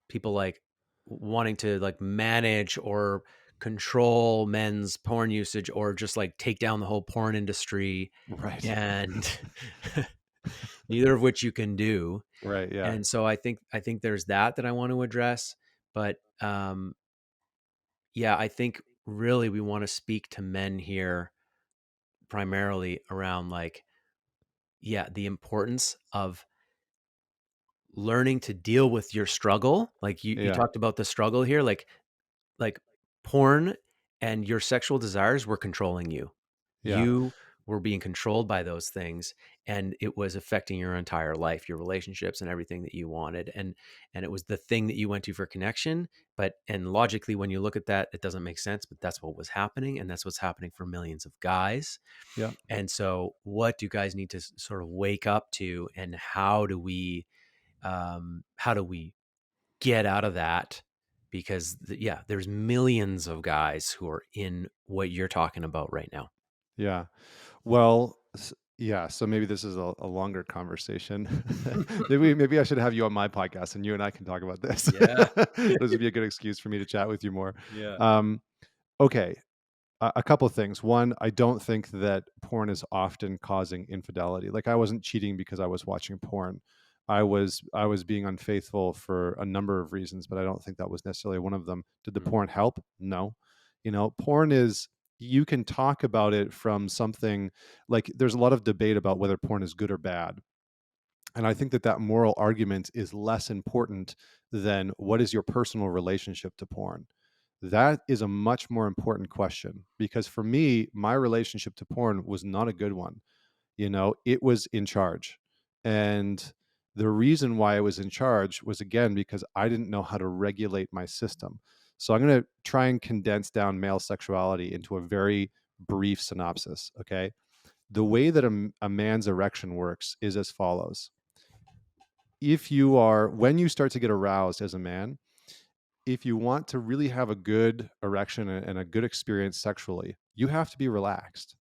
people, like, wanting to, like, manage or control men's porn usage or just, like, take down the whole porn industry, Right. and neither of which you can do. Right. Yeah. And so I think there's that I want to address, but, yeah, I think really we wanna speak to men here primarily around, like, yeah, the importance of learning to deal with your struggle. Like, you Yeah. talked about the struggle here, like, porn and your sexual desires were controlling you. Yeah. You were being controlled by those things, and it was affecting your entire life, your relationships, and everything that you wanted, and it was the thing that you went to for connection, and logically, when you look at that, it doesn't make sense, but that's what was happening, and that's what's happening for millions of guys. Yeah. And so what do guys need to sort of wake up to, and how do we get out of that? Because yeah, there's millions of guys who are in what you're talking about right now. Yeah. Well, yeah. So maybe this is a longer conversation. Maybe I should have you on my podcast and you and I can talk about this. Yeah. This would be a good excuse for me to chat with you more. Yeah. Um, okay. A couple of things. One, I don't think that porn is often causing infidelity. Like I wasn't cheating because I was watching porn. I was being unfaithful for a number of reasons, but I don't think that was necessarily one of them. Did the Mhm. porn help? No. Porn is, you can talk about it from something like, there's a lot of debate about whether porn is good or bad. And I think that that moral argument is less important than what is your personal relationship to porn. That is a much more important question, because for me, my relationship to porn was not a good one. it was in charge. And the reason why it was in charge was, again, because I didn't know how to regulate my system. So I'm going to try and condense down male sexuality into a very brief synopsis. Okay. The way that a man's erection works is as follows. When you start to get aroused as a man, if you want to really have a good erection and a good experience sexually, you have to be relaxed.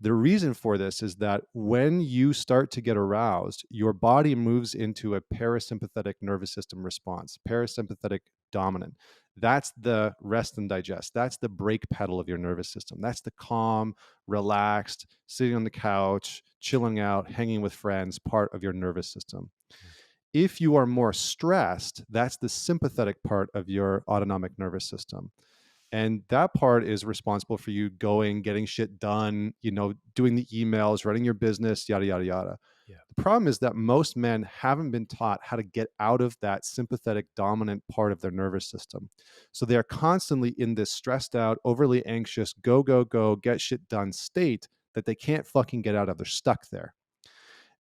The reason for this is that when you start to get aroused, your body moves into a parasympathetic nervous system response, parasympathetic dominant. That's the rest and digest. That's the brake pedal of your nervous system. That's the calm, relaxed, sitting on the couch, chilling out, hanging with friends part of your nervous system. If you are more stressed, that's the sympathetic part of your autonomic nervous system. And that part is responsible for you going, getting shit done, doing the emails, running your business, yada, yada, yada. Yeah. The problem is that most men haven't been taught how to get out of that sympathetic dominant part of their nervous system. So they're constantly in this stressed out, overly anxious, go, go, go, get shit done state that they can't fucking get out of. They're stuck there.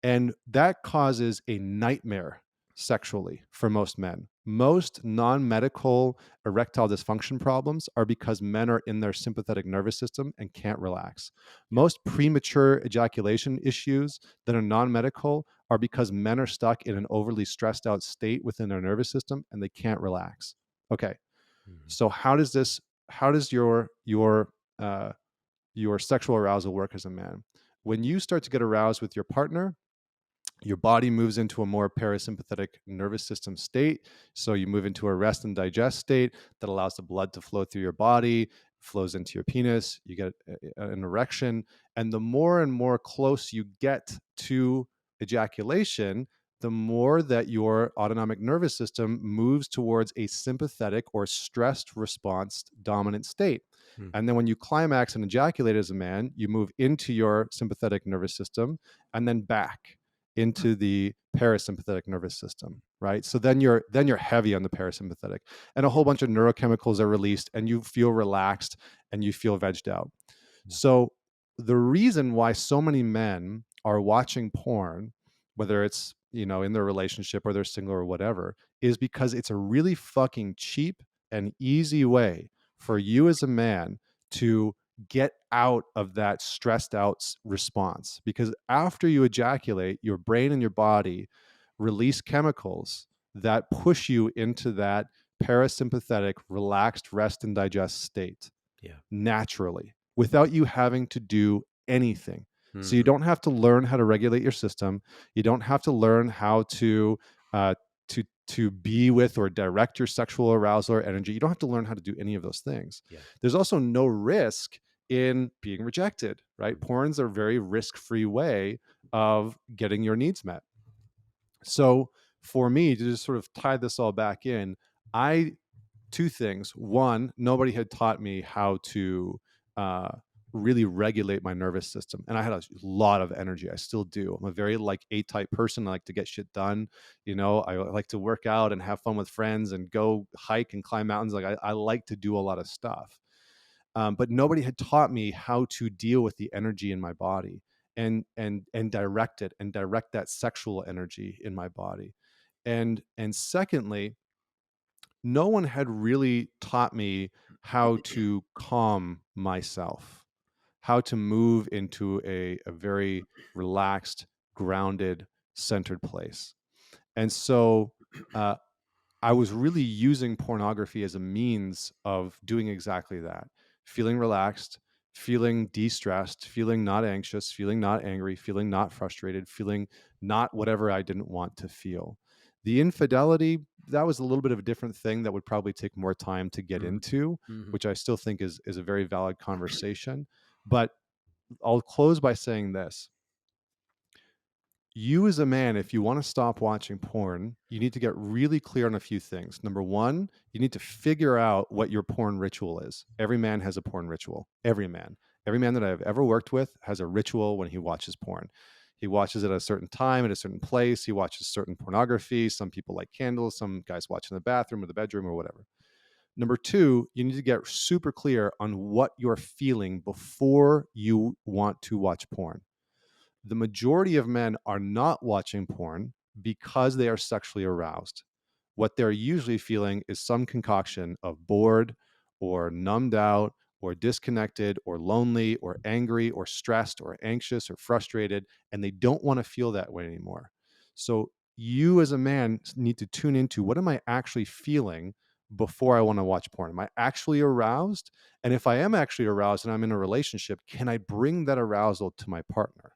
And that causes a nightmare sexually for most men. Most non medical erectile dysfunction problems are because men are in their sympathetic nervous system and can't relax. Yeah. Most premature ejaculation issues that are non medical are because men are stuck in an overly stressed out state within their nervous system and they can't relax. Okay. Mhm. So how does your sexual arousal work as a man? When you start to get aroused with your partner, your body moves into a more parasympathetic nervous system state. So you move into a rest and digest state that allows the blood to flow through your body, flows into your penis, you get an erection. And the more and more close you get to ejaculation, the more that your autonomic nervous system moves towards a sympathetic or stressed response dominant state. Mhm. And then when you climax and ejaculate as a man, you move into your sympathetic nervous system and then back into the parasympathetic nervous system, right? So then you're heavy on the parasympathetic, and a whole bunch of neurochemicals are released, and you feel relaxed and you feel vegged out. Yeah. So the reason why so many men are watching porn, whether it's in their relationship or they're single or whatever, is because it's a really fucking cheap and easy way for you as a man to get out of that stressed out response. Because after you ejaculate, your brain and your body release chemicals that push you into that parasympathetic, relaxed rest and digest state Yeah. naturally without you having to do anything. So you Mhm. don't have to learn how to regulate your system. You don't have to learn how uh, to be with or direct your sexual arousal or energy. You don't have to learn how to do any of those things. Yeah. There's also no risk in being rejected, right? Mhm. Porn's a very risk-free way of getting your needs met. So for me to just sort of tie this all back in, I two things. One, nobody had taught me how to uh, really regulate my nervous system, and I had a lot of energy. I still do. I'm a very like A-type person. I like to get shit done. I like to work out and have fun with friends and go hike and climb mountains. Like I like to do a lot of stuff. But nobody had taught me how to deal with the energy in my body and direct it and direct that sexual energy in my body. And secondly, no one had really taught me how to calm myself, how to move into a very relaxed, grounded, centered place. And so uh, I was really using pornography as a means of doing exactly that, feeling relaxed, feeling de stressed, feeling not anxious, feeling not angry, feeling not frustrated, feeling not whatever I didn't want to feel. The infidelity, that was a little bit of a different thing that would probably take more time to get Mhm. into, Mhm. which I still think is a very valid conversation. But I'll close by saying this. You as a man, if you want to stop watching porn, you need to get really clear on a few things. Number one, you need to figure out what your porn ritual is. Every man has a porn ritual. Every man. Every man that I've ever worked with has a ritual when he watches porn. He watches it at a certain time, at a certain place. He watches certain pornography. Some people like candles. Some guys watch in the bathroom or the bedroom or whatever. Number two, you need to get super clear on what you're feeling before you want to watch porn. The majority of men are not watching porn because they are sexually aroused. What they're usually feeling is some concoction of bored or numbed out or disconnected or lonely or angry or stressed or anxious or frustrated, and they don't want to feel that way anymore. So, you as a man need to tune into, what am I actually feeling before I want to watch porn? Am I actually aroused? And if I am actually aroused and I'm in a relationship, can I bring that arousal to my partner?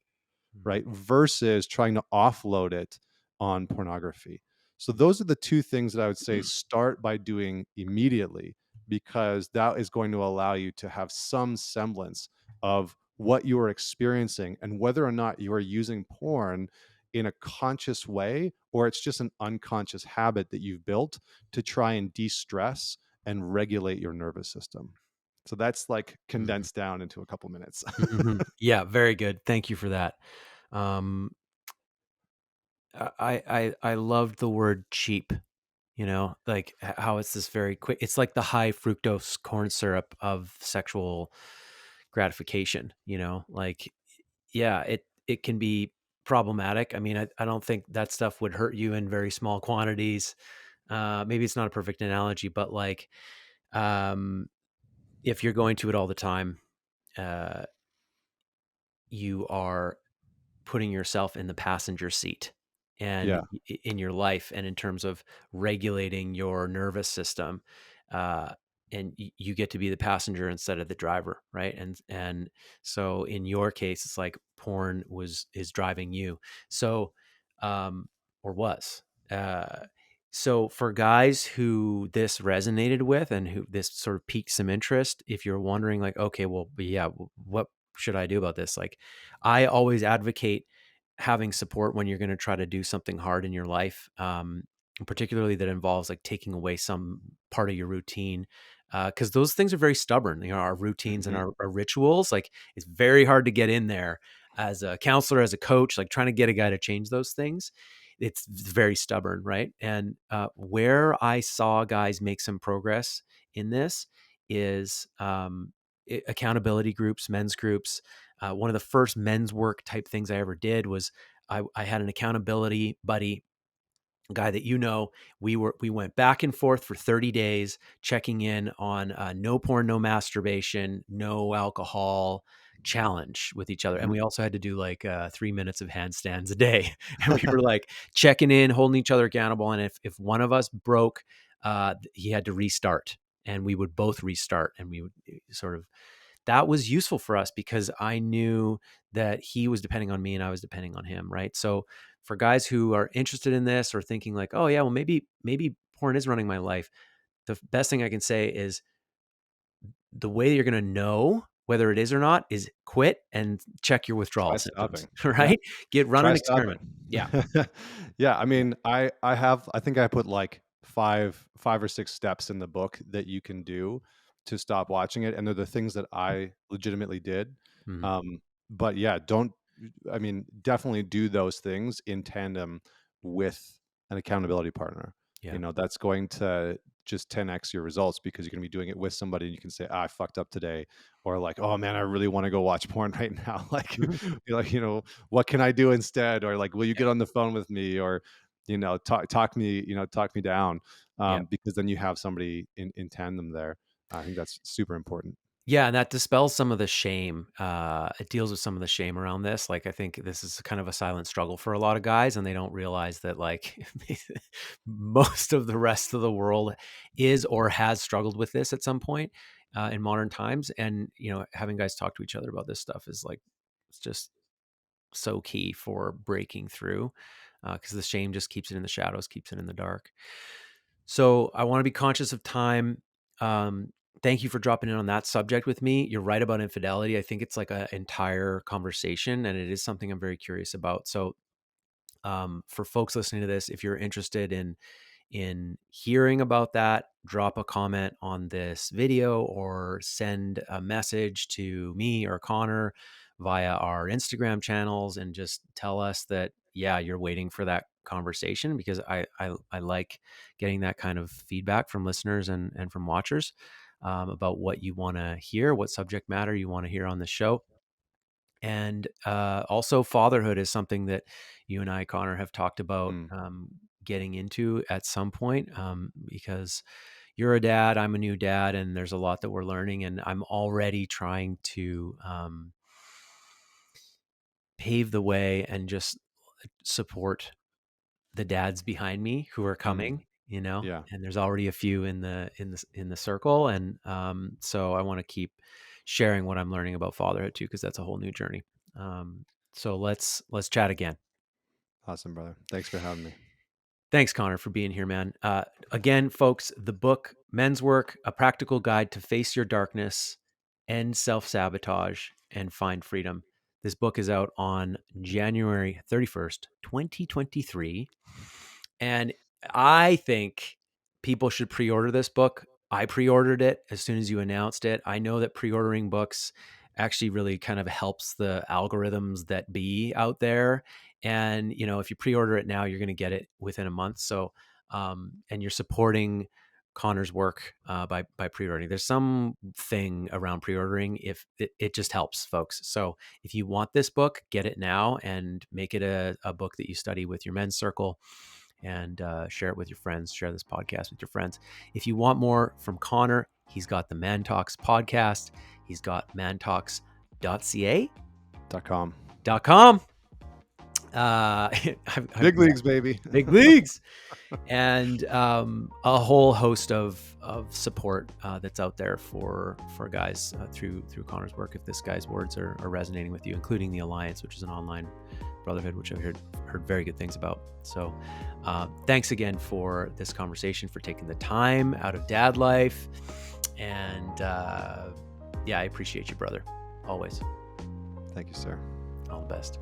Mhm. Right? Versus trying to offload it on pornography. So those are the two things that I would say start by doing immediately, because that is going to allow you to have some semblance of what you are experiencing and whether or not you are using porn in a conscious way, or it's just an unconscious habit that you've built to try and de-stress and regulate your nervous system. So that's like Mhm. condensed down into a couple minutes. Mhm. Yeah, very good. Thank you for that. Um, I loved the word cheap, like how it's this very quick, it's like the high fructose corn syrup of sexual gratification, like, yeah, it can be problematic. I mean, I don't think that stuff would hurt you in very small quantities. Maybe it's not a perfect analogy, but like, um, if you're going to it all the time, uh, you are putting yourself in the passenger seat and Yeah. in your life and in terms of regulating your nervous system, uh, and you get to be the passenger instead of the driver, right? And so in your case, it's like porn is driving you. So, or was. So for guys who this resonated with and who this sort of piqued some interest, if you're wondering like, okay, well, but yeah, what should I do about this? Like, I always advocate having support when you're going to try to do something hard in your life, particularly that involves like taking away some part of your routine. Because those things are very stubborn. Our routines and Mhm. our rituals, like it's very hard to get in there as a counselor, as a coach, like trying to get a guy to change those things. It's very stubborn, right? And where I saw guys make some progress in this is accountability groups, men's groups. One of the first men's work type things I ever did was I had an accountability buddy, a guy that we went back and forth for 30 days checking in on no porn, no masturbation, no alcohol challenge with each other. And Mhm. we also had to do like 3 minutes of handstands a day. And we were like checking in, holding each other accountable. And if one of us broke, he had to restart, and we would both restart, and we would sort of, that was useful for us because I knew that he was depending on me and I was depending on him, right? So for guys who are interested in this or thinking like, oh yeah, well maybe porn is running my life, the best thing I can say is the way you're going to know whether it is or not is quit and check your withdrawal Try symptoms, stopping. Yeah. right? Run Try an experiment. stopping. Yeah. Yeah, I mean, I think I put like 5 or 6 steps in the book that you can do to stop watching it, and they're the things that I legitimately did. Mhm. Um, but yeah, don't I mean, definitely do those things in tandem with an accountability partner. Yeah. That's going to just 10x your results, because you're gonna be doing it with somebody and you can say, "Ah, I fucked up today," or like, "Oh man, I really wanna go watch porn right now." Like, Mhm. you're like, what can I do instead? Or like, will you get on the phone with me? Or, talk me down. Yeah. Because then you have somebody in tandem there. I think that's super important. Yeah, and that dispels some of the shame. It deals with some of the shame around this. Like, I think this is kind of a silent struggle for a lot of guys, and they don't realize that, like, most of the rest of the world is or has struggled with this at some point in modern times. And, having guys talk to each other about this stuff is like, it's just so key for breaking through because the shame just keeps it in the shadows, keeps it in the dark. So I want to be conscious of time. Thank you for dropping in on that subject with me. You're right about infidelity. I think it's like an entire conversation, and it is something I'm very curious about. So, for folks listening to this, if you're interested in hearing about that, drop a comment on this video or send a message to me or Connor via our Instagram channels and just tell us that, yeah, you're waiting for that conversation, because I like getting that kind of feedback from listeners and from watchers about what you want to hear, what subject matter you want to hear on the show. And also, fatherhood is something that you and I, Connor, have talked about Mm, getting into at some point, because you're a dad, I'm a new dad, and there's a lot that we're learning. And I'm already trying to pave the way and just support the dads behind me who are mm, coming, yeah, and there's already a few in the circle. And so I want to keep sharing what I'm learning about fatherhood too, because that's a whole new journey. So let's chat again. awesome, brother. Thanks for having me. Thanks, Connor, for being here, man. Again, folks, the book Men's Work, A Practical Guide to Face Your Darkness, End Self-Sabotage, and Find Freedom. This book is out on January 31st, 2023. And I think people should pre-order this book. I pre-ordered it as soon as you announced it. I know that pre-ordering books actually really kind of helps the algorithms that be out there. And if you pre-order it now, you're going to get it within a month. So, and you're supporting Connor's work by pre-ordering. There's something around pre-ordering if it just helps, folks. So if you want this book, get it now and make it a book that you study with your men's circle, and share it with your friends. Share this podcast with your friends. If you want more from Connor, he's got the ManTalks podcast. He's got mantalks.ca. .com. .com. Big leagues, baby. Big leagues. And a whole host of support that's out there for guys through Connor's work. If this guy's words are resonating with you, including the Alliance, which is an online brotherhood, which I've heard very good things about. So thanks again for this conversation, for taking the time out of dad life. And yeah, I appreciate you, brother. Always. Thank you, sir. All the best.